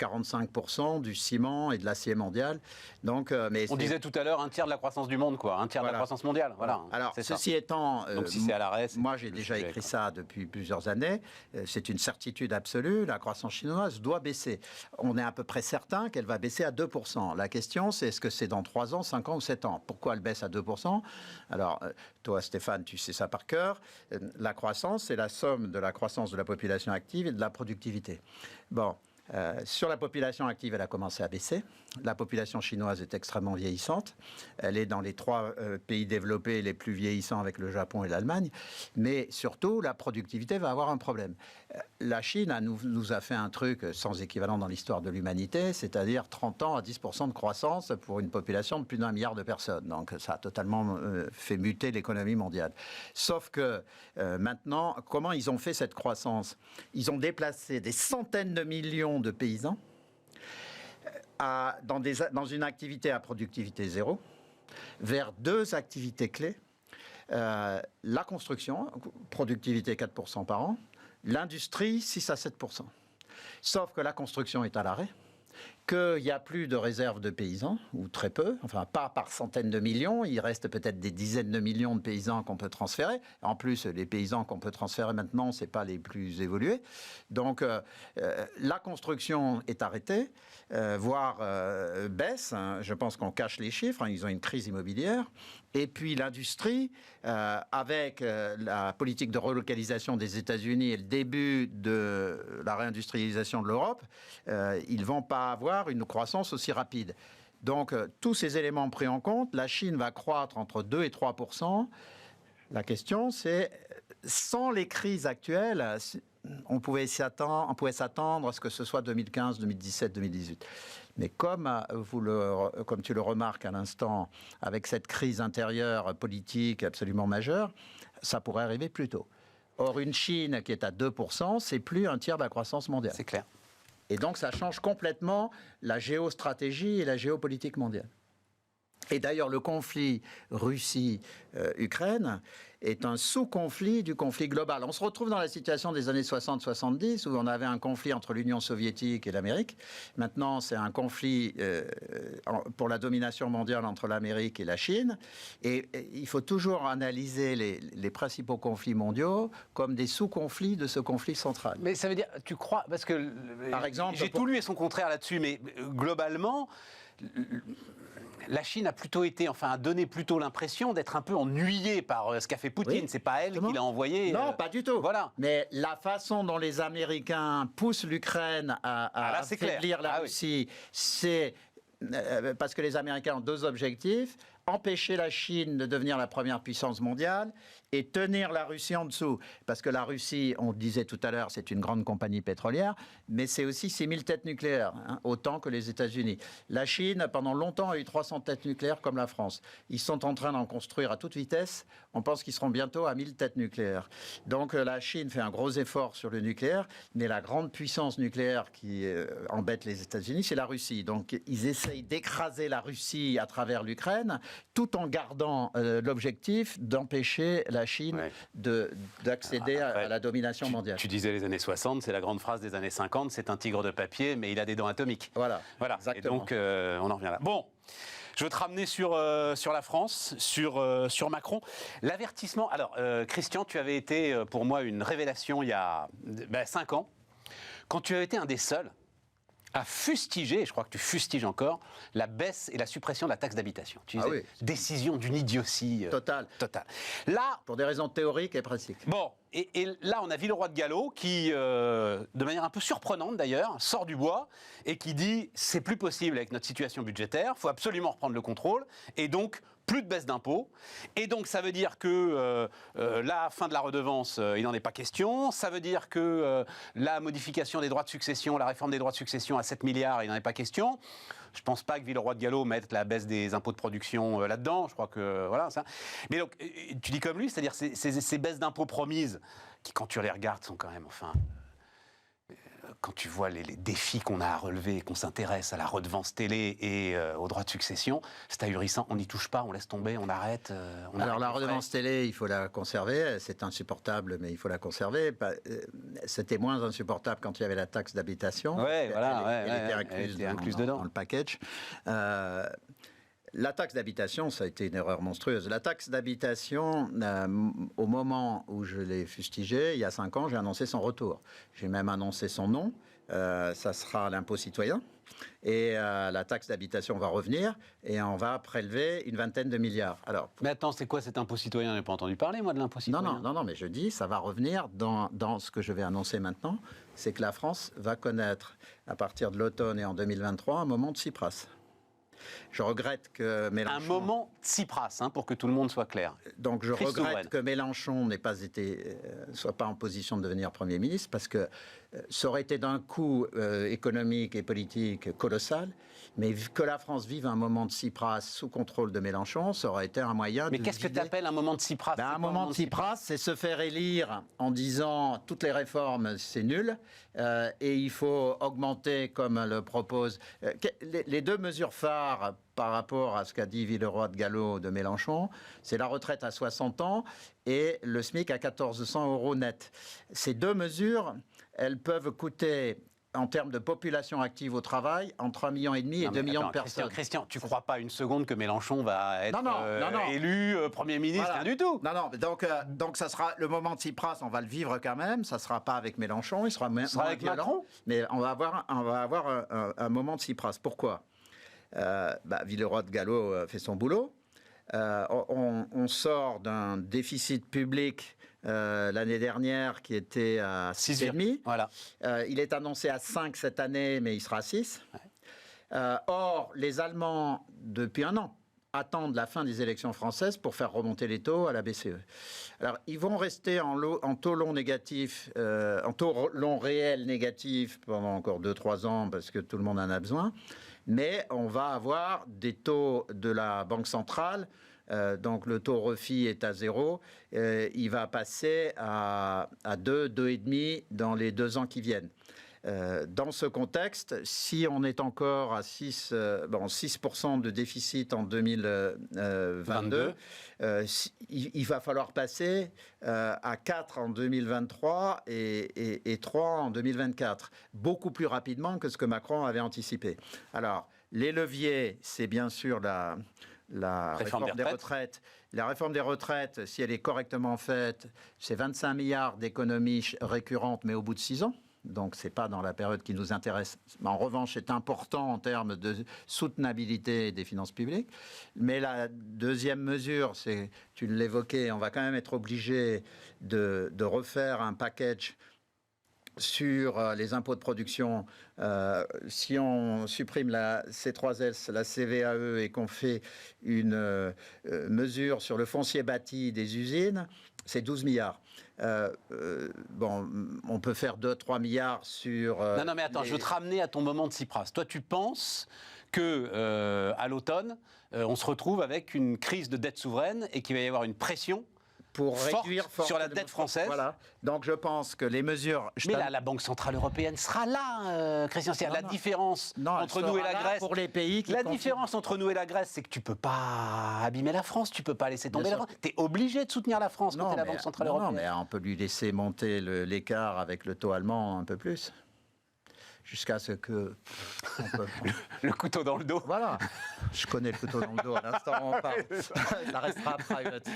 45% du ciment et de l'acier mondial. Donc, on disait tout à l'heure 1/3 de la croissance du monde, quoi. 1/3 de la croissance mondiale. Voilà. Alors, ceci étant, donc si c'est à l'arrêt, moi j'ai déjà écrit ça depuis plusieurs années. C'est une certitude absolue. La croissance chinoise doit baisser. On est à peu près certain qu'elle va baisser à 2%. La question, c'est est-ce que c'est dans 3 ans, 5 ans ou 7 ans? Pourquoi elle baisse à 2%? Alors, toi, Stéphane, tu sais ça par cœur. La croissance, c'est la somme de la croissance de la population active et de la productivité. Bon. Sur la population active, elle a commencé à baisser. La population chinoise est extrêmement vieillissante. Elle est dans les 3 pays développés les plus vieillissants avec le Japon et l'Allemagne. Mais surtout, la productivité va avoir un problème. La Chine nous a fait un truc sans équivalent dans l'histoire de l'humanité, c'est-à-dire 30 ans à 10% de croissance pour une population de plus d'1 milliard de personnes. Donc ça a totalement fait muter l'économie mondiale. Sauf que maintenant, comment ils ont fait cette croissance? Ils ont déplacé des centaines de millions de paysans dans une activité à productivité zéro vers 2 activités clés. La construction, productivité 4% par an, l'industrie 6 à 7%. Sauf que la construction est à l'arrêt, qu'il n'y a plus de réserve de paysans, ou très peu, enfin pas par centaines de millions, il reste peut-être des dizaines de millions de paysans qu'on peut transférer. En plus, les paysans qu'on peut transférer maintenant, ce n'est pas les plus évolués. Donc la construction est arrêtée, voire baisse. Hein. Je pense qu'on cache les chiffres, hein. Ils ont une crise immobilière. Et puis l'industrie, avec la politique de relocalisation des États-Unis et le début de la réindustrialisation de l'Europe, ils ne vont pas avoir une croissance aussi rapide. Donc, tous ces éléments pris en compte, la Chine va croître entre 2 et 3%. La question, c'est, sans les crises actuelles, on pouvait s'attendre à ce que ce soit 2015, 2017, 2018. Mais comme tu le remarques à l'instant, avec cette crise intérieure politique absolument majeure, ça pourrait arriver plus tôt. Or, une Chine qui est à 2%, c'est plus 1/3 de la croissance mondiale. C'est clair. Et donc, ça change complètement la géostratégie et la géopolitique mondiale. Et d'ailleurs, le conflit Russie-Ukraine est un sous-conflit du conflit global. On se retrouve dans la situation des années 60-70 où on avait un conflit entre l'Union soviétique et l'Amérique. Maintenant, c'est un conflit pour la domination mondiale entre l'Amérique et la Chine. Et il faut toujours analyser les principaux conflits mondiaux comme des sous-conflits de ce conflit central. Mais ça veut dire, tu crois, parce que par exemple, j'ai tout lu et son contraire là-dessus, mais globalement, la Chine a plutôt été, a donné plutôt l'impression d'être un peu ennuyée par ce qu'a fait Poutine. Oui, c'est pas elle qui l'a envoyé. Non, pas du tout. Voilà. Mais la façon dont les Américains poussent l'Ukraine à affaiblir la Russie, c'est parce que les Américains ont deux objectifs: empêcher la Chine de devenir la première puissance mondiale et tenir la Russie en dessous. Parce que la Russie, on le disait tout à l'heure, c'est une grande compagnie pétrolière, mais c'est aussi 6000 têtes nucléaires, autant que les États-Unis. La Chine, pendant longtemps, a eu 300 têtes nucléaires comme la France. Ils sont en train d'en construire à toute vitesse. On pense qu'ils seront bientôt à 1000 têtes nucléaires. Donc la Chine fait un gros effort sur le nucléaire, mais la grande puissance nucléaire qui embête les États-Unis, c'est la Russie. Donc ils essayent d'écraser la Russie à travers l'Ukraine, tout en gardant l'objectif d'empêcher la Chine d'accéder à la domination mondiale. Tu disais les années 60, c'est la grande phrase des années 50, c'est un tigre de papier, mais il a des dents atomiques. Voilà. Exactement. Et donc, on en revient là. Bon, je veux te ramener sur la France, sur Macron. L'avertissement, alors, Christian, tu avais été pour moi une révélation il y a 5 ans, quand tu avais été un des seuls à fustiger, et je crois que tu fustiges encore, la baisse et la suppression de la taxe d'habitation. Tu disais, décision d'une idiotie totale. Là, pour des raisons théoriques et pratiques. Bon, et là, on a Villeroy de Galhau qui, de manière un peu surprenante d'ailleurs, sort du bois et qui dit c'est plus possible avec notre situation budgétaire, il faut absolument reprendre le contrôle, et donc plus de baisse d'impôts. Et donc, ça veut dire que la fin de la redevance, il n'en est pas question. Ça veut dire que la modification des droits de succession, la réforme des droits de succession à 7 milliards, il n'en est pas question. Je ne pense pas que Villeroy de Galhau mette la baisse des impôts de production là-dedans. Je crois que, voilà, ça. Mais donc, tu dis comme lui, c'est-à-dire ces baisses d'impôts promises, qui, quand tu les regardes, sont quand même, quand tu vois les défis qu'on a à relever, qu'on s'intéresse à la redevance télé et aux droits de succession, c'est ahurissant. On n'y touche pas, on laisse tomber, on arrête. Alors la redevance télé, il faut la conserver. C'est insupportable, mais il faut la conserver. C'était moins insupportable quand il y avait la taxe d'habitation. Elle était incluse dedans. Dans le package. La taxe d'habitation, ça a été une erreur monstrueuse. La taxe d'habitation, au moment où je l'ai fustigée, il y a 5 ans, j'ai annoncé son retour. J'ai même annoncé son nom. Ça sera l'impôt citoyen. Et la taxe d'habitation va revenir et on va prélever une vingtaine de milliards. Alors, mais attends, c'est quoi cet impôt citoyen? Je n'ai pas entendu parler, moi, de l'impôt citoyen. Non, mais je dis, ça va revenir dans ce que je vais annoncer maintenant. C'est que la France va connaître, à partir de l'automne et en 2023, un moment de Tsipras. Je regrette que Mélenchon... Un moment Tsipras, pour que tout le monde soit clair. Donc je regrette que Mélenchon soit pas en position de devenir Premier ministre, parce que ça aurait été d'un coût économique et politique colossal, mais que la France vive un moment de Tsipras sous contrôle de Mélenchon, ça aurait été un moyen Mais qu'est-ce que tu appelles un moment de Tsipras? Un moment de Tsipras, c'est se faire élire en disant toutes les réformes, c'est nul, et il faut augmenter, comme le propose... les deux mesures phares par rapport à ce qu'a dit Villeroy de Galhau de Mélenchon, c'est la retraite à 60 ans et le SMIC à 1 400 € net. Ces deux mesures, elles peuvent coûter, en termes de population active au travail, entre 1,5 million et 2 millions de personnes. Christian, tu ne crois pas une seconde que Mélenchon va être élu Premier ministre? Rien du tout. Non, donc ça sera le moment de Tsipras, on va le vivre quand même. Ça ne sera pas avec Mélenchon, il sera moins avec violent, Macron. Mais on va avoir un moment de Tsipras. Pourquoi? Villeroy de Galhau fait son boulot. On sort d'un déficit public l'année dernière qui était à 6,5. Voilà. Il est annoncé à 5 cette année, mais il sera à 6. Or, les Allemands, depuis 1 an, attendent la fin des élections françaises pour faire remonter les taux à la BCE. Alors, ils vont rester en taux long négatif, en taux long réel négatif pendant encore 2-3 ans parce que tout le monde en a besoin. Mais on va avoir des taux de la Banque centrale, donc le taux refi est à 0, il va passer à 2, 2,5 dans les 2 ans qui viennent. Dans ce contexte, si on est encore à 6% de déficit en 2022, il va falloir passer à 4 en 2023 et 3 en 2024, beaucoup plus rapidement que ce que Macron avait anticipé. Alors, les leviers, c'est bien sûr la réforme des retraites. La réforme des retraites, si elle est correctement faite, c'est 25 milliards d'économies récurrentes, mais au bout de 6 ans. Donc, ce n'est pas dans la période qui nous intéresse. En revanche, c'est important en termes de soutenabilité des finances publiques. Mais la deuxième mesure, c'est, tu l'évoquais, on va quand même être obligé de refaire un package sur les impôts de production. Si on supprime la C3S, la CVAE et qu'on fait une mesure sur le foncier bâti des usines, c'est 12 milliards. On peut faire 2-3 milliards sur... non, mais attends, je veux te ramener à ton moment de Tsipras. Toi, tu penses que à l'automne, on se retrouve avec une crise de dette souveraine et qu'il va y avoir une pression pour réduire sur la dette française. Voilà. Donc je pense que les mesures... Mais là, la Banque Centrale Européenne sera là, Christian. C'est la différence entre nous et la Grèce. Pour les pays qui différence entre nous et la Grèce, c'est que tu ne peux pas abîmer la France, tu ne peux pas laisser tomber la France. Tu es obligé de soutenir la France quand tu es la Banque Centrale Européenne. Non, mais on peut lui laisser monter l'écart avec le taux allemand un peu plus. Jusqu'à ce que... le couteau dans le dos. Voilà. Je connais le couteau dans le dos à l'instant où on parle. Ça restera private.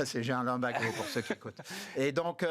C'est Jean Lambago pour ceux qui écoutent. Et donc,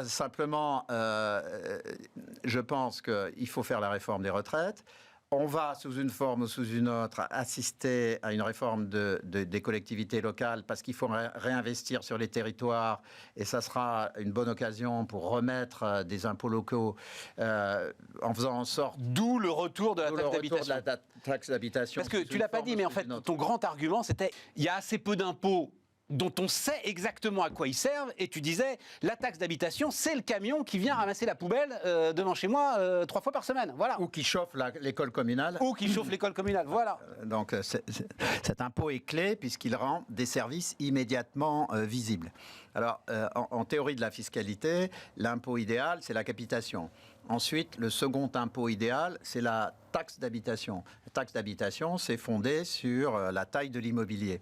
simplement, je pense qu'il faut faire la réforme des retraites. On va, sous une forme ou sous une autre, assister à une réforme des collectivités locales parce qu'il faut réinvestir sur les territoires et ça sera une bonne occasion pour remettre des impôts locaux en faisant en sorte... D'où le retour de la taxe d'habitation. Parce que tu l'as pas dit, mais en fait, ton grand argument, c'était il y a assez peu d'impôts dont on sait exactement à quoi ils servent, et tu disais, la taxe d'habitation, c'est le camion qui vient ramasser la poubelle devant chez moi 3 fois par semaine, voilà. Ou qui chauffe l'école communale. Ou qui chauffe l'école communale, voilà. Donc cet impôt est clé puisqu'il rend des services immédiatement visibles. Alors, en théorie de la fiscalité, l'impôt idéal, c'est la capitation. Ensuite, le second impôt idéal, c'est la taxe d'habitation. La taxe d'habitation, c'est fondé sur la taille de l'immobilier.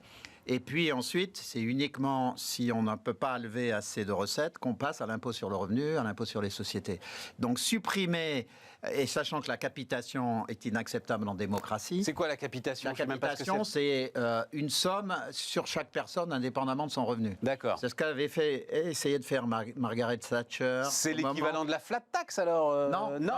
Et puis ensuite, c'est uniquement si on ne peut pas lever assez de recettes qu'on passe à l'impôt sur le revenu, à l'impôt sur les sociétés. Donc supprimer, et sachant que la capitation est inacceptable en démocratie... C'est quoi la capitation? La capitation, c'est une somme sur chaque personne indépendamment de son revenu. D'accord. C'est ce qu'avait essayé de faire Margaret Thatcher. C'est l'équivalent de la flat tax alors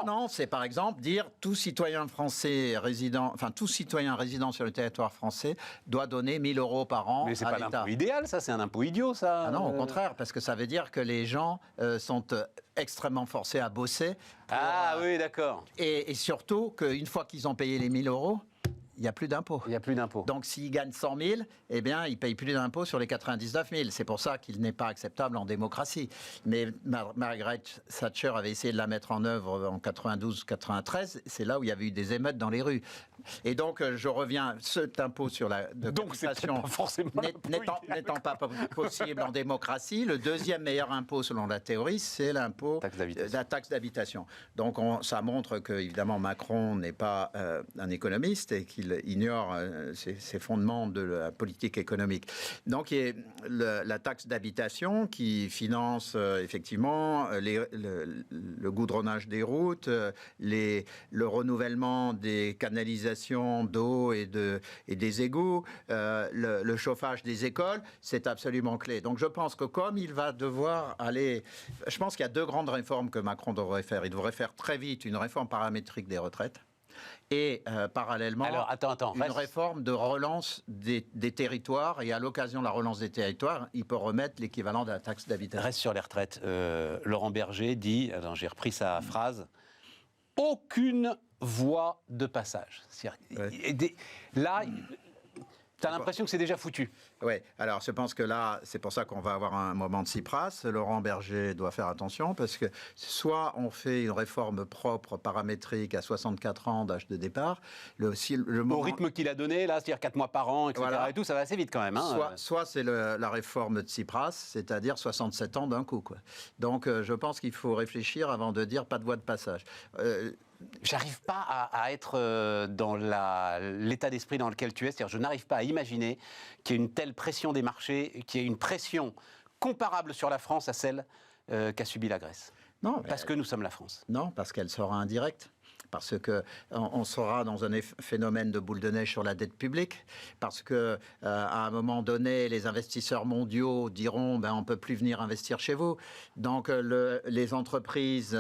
Non, c'est par exemple dire tout citoyen français résident, enfin tout citoyen résident sur le territoire français doit donner 1 000 euros par an. Mais c'est à pas l'État. l'impôt idéal, ça, c'est un impôt idiot, ça. Ah non, au contraire, parce que ça veut dire que les gens sont extrêmement forcés à bosser. Oui, d'accord. Et surtout qu'une fois qu'ils ont payé les 1 000 euros, il n'y a plus d'impôts. Il n'y a plus d'impôts. Donc s'ils gagnent 100 000, eh bien, ils ne payent plus d'impôts sur les 99 000. C'est pour ça qu'il n'est pas acceptable en démocratie. Mais Margaret Thatcher avait essayé de la mettre en œuvre en 92-93. C'est là où il y avait eu des émeutes dans les rues. Et donc, je reviens, cet impôt sur la capitation n'étant pas possible en démocratie, le deuxième meilleur impôt selon la théorie, c'est l'impôt la taxe d'habitation. Donc, ça montre que, évidemment, Macron n'est pas un économiste et qu'il ignore ces fondements de la politique économique. Donc, il y a la taxe d'habitation qui finance effectivement le goudronnage des routes, le renouvellement des canalisations d'eau et des égouts, le chauffage des écoles, c'est absolument clé. Donc, je pense que comme il va devoir aller... Je pense qu'il y a 2 grandes réformes que Macron devrait faire. Il devrait faire très vite une réforme paramétrique des retraites. Et parallèlement, une réforme de relance des territoires. Et à l'occasion de la relance des territoires, il peut remettre l'équivalent de la taxe d'habitation. Reste sur les retraites. Laurent Berger dit, j'ai repris sa phrase, aucune voie de passage. Là, Tu as l'impression que c'est déjà foutu. Oui, alors je pense que là, c'est pour ça qu'on va avoir un moment de Tsipras. Laurent Berger doit faire attention parce que soit on fait une réforme propre, paramétrique à 64 ans d'âge de départ, Au rythme qu'il a donné, là, c'est-à-dire 4 mois par an, etc. Voilà. Et tout, ça va assez vite quand même. Hein. Soit c'est la réforme de Tsipras, c'est-à-dire 67 ans d'un coup, quoi. Donc je pense qu'il faut réfléchir avant de dire pas de voie de passage. J'arrive pas à être dans l'état d'esprit dans lequel tu es. C'est-à-dire, je n'arrive pas à imaginer qu'il y ait une telle pression des marchés, qu'il y ait une pression comparable sur la France à celle qu'a subie la Grèce. Non, parce que nous sommes la France. Non, parce qu'elle sera indirecte. Parce qu'on sera dans un phénomène de boule de neige sur la dette publique, parce qu'à un moment donné, les investisseurs mondiaux diront on ne peut plus venir investir chez vous. Donc les entreprises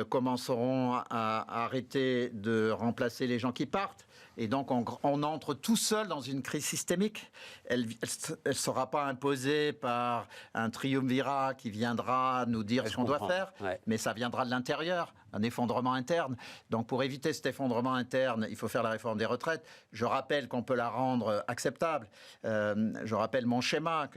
commenceront à arrêter de remplacer les gens qui partent. Et donc, on entre tout seul dans une crise systémique. Elle ne sera pas imposée par un triumvirat qui viendra nous dire ce qu'on doit faire, mais ça viendra de l'intérieur, un effondrement interne. Donc, pour éviter cet effondrement interne, il faut faire la réforme des retraites. Je rappelle qu'on peut la rendre acceptable. Je rappelle mon schéma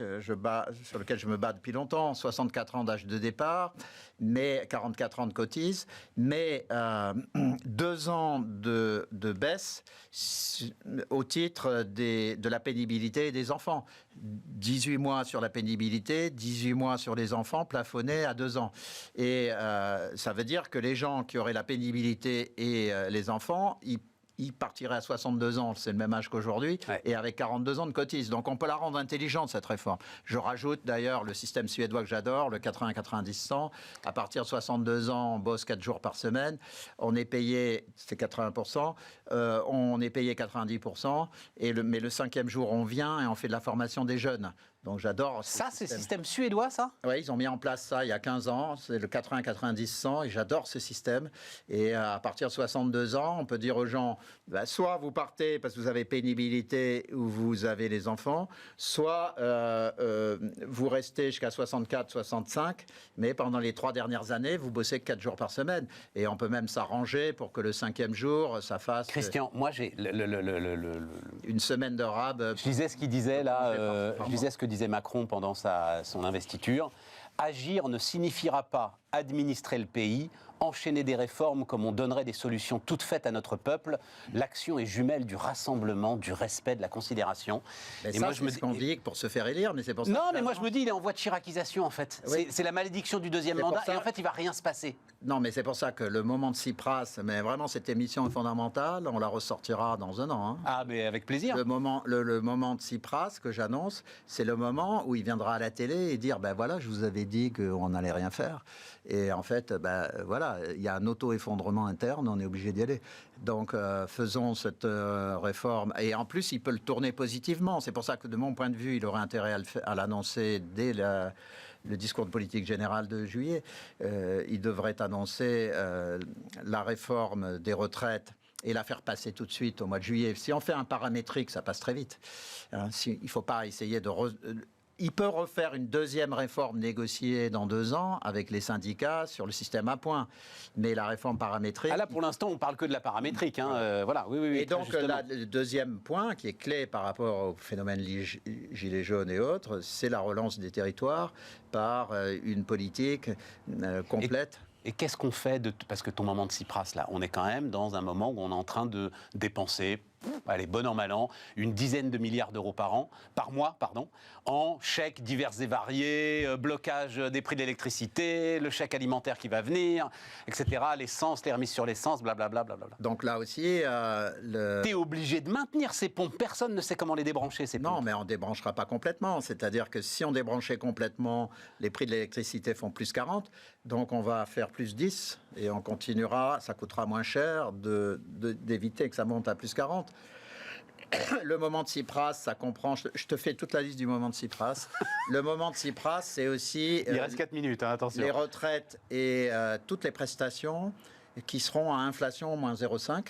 sur lequel je me bats depuis longtemps. 64 ans d'âge de départ, mais 44 ans de cotise, mais 2 ans de baisse au titre de la pénibilité des enfants. 18 mois sur la pénibilité, 18 mois sur les enfants, plafonnés à 2 ans. Et ça veut dire que les gens qui auraient la pénibilité et les enfants, ils partiraient à 62 ans, c'est le même âge qu'aujourd'hui, et avec 42 ans de cotise. Donc on peut la rendre intelligente, cette réforme. Je rajoute d'ailleurs le système suédois que j'adore, le 80-90-100. À partir de 62 ans, on bosse 4 jours par semaine. On est payé, c'est 80%, on est payé 90%, mais le 5e jour, on vient et on fait de la formation des jeunes. Donc j'adore. Ça, c'est le système suédois, ça ? Oui, ils ont mis en place ça il y a 15 ans. C'est le 80-90-100 et j'adore ce système. Et à partir de 62 ans, on peut dire aux gens, soit vous partez parce que vous avez pénibilité ou vous avez les enfants, soit vous restez jusqu'à 64-65, mais pendant les 3 dernières années, vous bossez 4 jours par semaine. Et on peut même s'arranger pour que le 5e jour, ça fasse... Christian, moi j'ai une semaine de rab. Je disais ce qu'il disait là, je disais ce que disait Macron pendant son investiture. Agir ne signifiera pas administrer le pays, enchaîner des réformes comme on donnerait des solutions toutes faites à notre peuple. L'action est jumelle du rassemblement, du respect, de la considération. Mais et ça, c'est ce qu'on dit pour se faire élire, mais c'est pour ça. Non, mais moi je me dis, il est en voie de chiracisation en fait. Oui. C'est la malédiction du 2e mandat et en fait, il va rien se passer. Non, mais c'est pour ça que le moment de Tsipras, mais vraiment cette émission est fondamentale, on la ressortira dans 1 an. Hein. Ah, mais avec plaisir. Le moment de Tsipras que j'annonce, c'est le moment où il viendra à la télé et dire, voilà, je vous avais dit qu'on n'allait rien faire. Et en fait, voilà, il y a un auto-effondrement interne, on est obligé d'y aller. Donc, faisons cette réforme. Et en plus, il peut le tourner positivement. C'est pour ça que, de mon point de vue, il aurait intérêt à l'annoncer dès le discours de politique générale de juillet. Il devrait annoncer la réforme des retraites et la faire passer tout de suite au mois de juillet. Si on fait un paramétrique, ça passe très vite. Il ne faut pas essayer de... Il peut refaire une 2e réforme négociée dans 2 ans avec les syndicats sur le système à points. Mais la réforme paramétrique... Ah là, pour l'instant, on ne parle que de la paramétrique. Hein. Voilà. Oui, et donc, le 2e point qui est clé par rapport au phénomène gilets jaunes et autres, c'est la relance des territoires par une politique complète. Et qu'est-ce qu'on fait parce que ton moment de Tsipras, là, on est quand même dans un moment où on est en train de dépenser, allez, bon an, mal an, une dizaine de milliards d'euros par mois, en chèques divers et variés, blocage des prix de l'électricité, le chèque alimentaire qui va venir, etc., l'essence, les remises sur l'essence, blablabla. Donc là aussi... T'es obligé de maintenir ces pompes, personne ne sait comment les débrancher, ces pompes. Non, mais on ne débranchera pas complètement, c'est-à-dire que si on débranchait complètement, les prix de l'électricité font plus 40, donc on va faire plus 10 et on continuera, ça coûtera moins cher d'éviter que ça monte à plus 40. Le moment de Tsipras, ça comprend... Je te fais toute la liste du moment de Tsipras. Le moment de Tsipras, c'est aussi... Il reste 4 minutes, hein, attention. Les retraites et toutes les prestations qui seront à inflation moins 0,5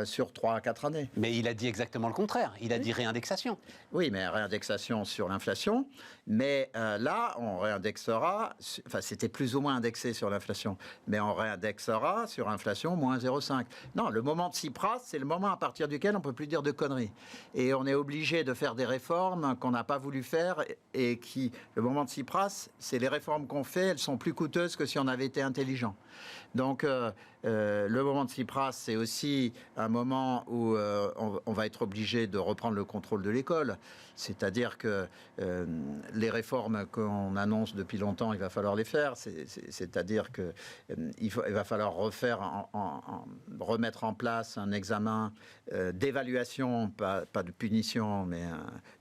sur 3 à 4 années. Mais il a dit exactement le contraire. Il a dit réindexation. Oui, mais réindexation sur l'inflation Mais là, on réindexera, enfin c'était plus ou moins indexé sur l'inflation, mais on réindexera sur inflation moins 0,5. Non, le moment de Tsipras, c'est le moment à partir duquel on ne peut plus dire de conneries. Et on est obligé de faire des réformes qu'on n'a pas voulu faire et qui, le moment de Tsipras, c'est les réformes qu'on fait, elles sont plus coûteuses que si on avait été intelligent. Donc, le moment de Tsipras, c'est aussi un moment où on va être obligé de reprendre le contrôle de l'école. C'est-à-dire que les réformes qu'on annonce depuis longtemps, il va falloir les faire. C'est-à-dire qu'il va falloir remettre en place un examen d'évaluation, pas de punition, mais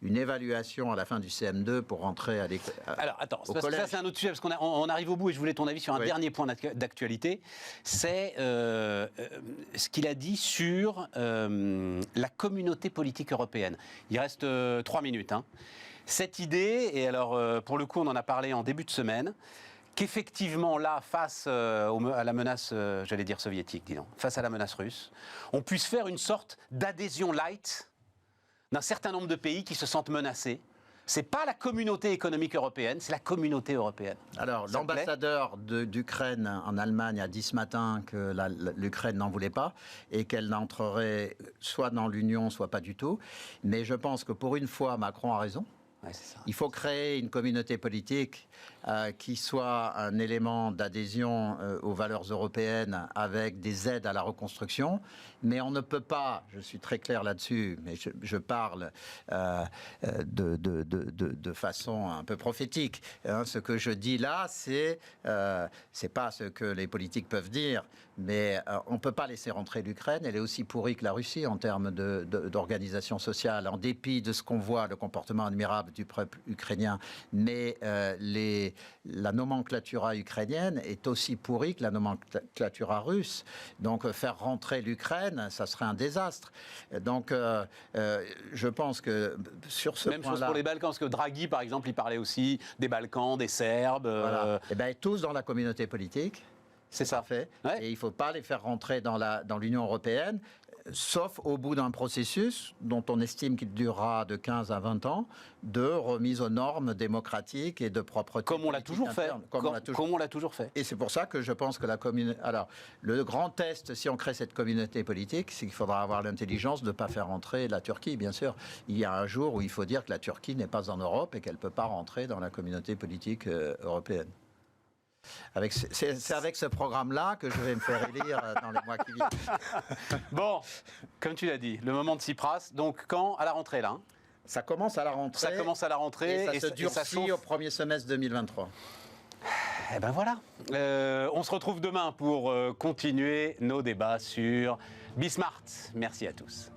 une évaluation à la fin du CM2 pour rentrer à l'école. Alors, attends, parce que ça, c'est un autre sujet, parce qu'on arrive au bout et je voulais ton avis sur un dernier point d'actualité. C'est ce qu'il a dit sur la communauté politique européenne. Il reste 3 minutes. Hein. Cette idée, et alors pour le coup on en a parlé en début de semaine, qu'effectivement là, face à la menace, j'allais dire soviétique, disons, face à la menace russe, on puisse faire une sorte d'adhésion light d'un certain nombre de pays qui se sentent menacés. C'est pas la communauté économique européenne, c'est la communauté européenne. Alors, l'ambassadeur d'Ukraine en Allemagne a dit ce matin que l'Ukraine n'en voulait pas et qu'elle n'entrerait soit dans l'Union, soit pas du tout. Mais je pense que pour une fois, Macron a raison. Ouais, c'est ça. Il faut créer une communauté politique qui soit un élément d'adhésion aux valeurs européennes avec des aides à la reconstruction. Mais on ne peut pas, je suis très clair là-dessus, mais je parle de façon un peu prophétique. Hein. Ce que je dis là, c'est pas ce que les politiques peuvent dire, mais on ne peut pas laisser rentrer l'Ukraine. Elle est aussi pourrie que la Russie en termes d'organisation sociale, en dépit de ce qu'on voit, le comportement admirable du peuple ukrainien. Mais la nomenclatura ukrainienne est aussi pourrie que la nomenclatura russe. Donc faire rentrer l'Ukraine, ça serait un désastre. Donc je pense que sur ce point-là... Même chose pour les Balkans, parce que Draghi, par exemple, il parlait aussi des Balkans, des Serbes... Voilà. Eh bien, tous dans la communauté politique. C'est ça. Fait. Ouais. Et il ne faut pas les faire rentrer dans l'Union européenne, sauf au bout d'un processus dont on estime qu'il durera de 15 à 20 ans, de remise aux normes démocratiques et de propreté. Comme on l'a toujours fait. Comme on l'a toujours fait. Et c'est pour ça que je pense que Alors, le grand test, si on crée cette communauté politique, c'est qu'il faudra avoir l'intelligence de ne pas faire rentrer la Turquie, bien sûr. Il y a un jour où il faut dire que la Turquie n'est pas en Europe et qu'elle ne peut pas rentrer dans la communauté politique européenne. C'est avec ce programme-là que je vais me faire élire dans les mois qui viennent. Bon, comme tu l'as dit, le moment de Tsipras, donc quand? À la rentrée, là. Hein. Ça commence à la rentrée. Ça commence à la rentrée. Et ça se durcit au premier semestre 2023. Eh ben voilà. On se retrouve demain pour continuer nos débats sur Bismart. Merci à tous.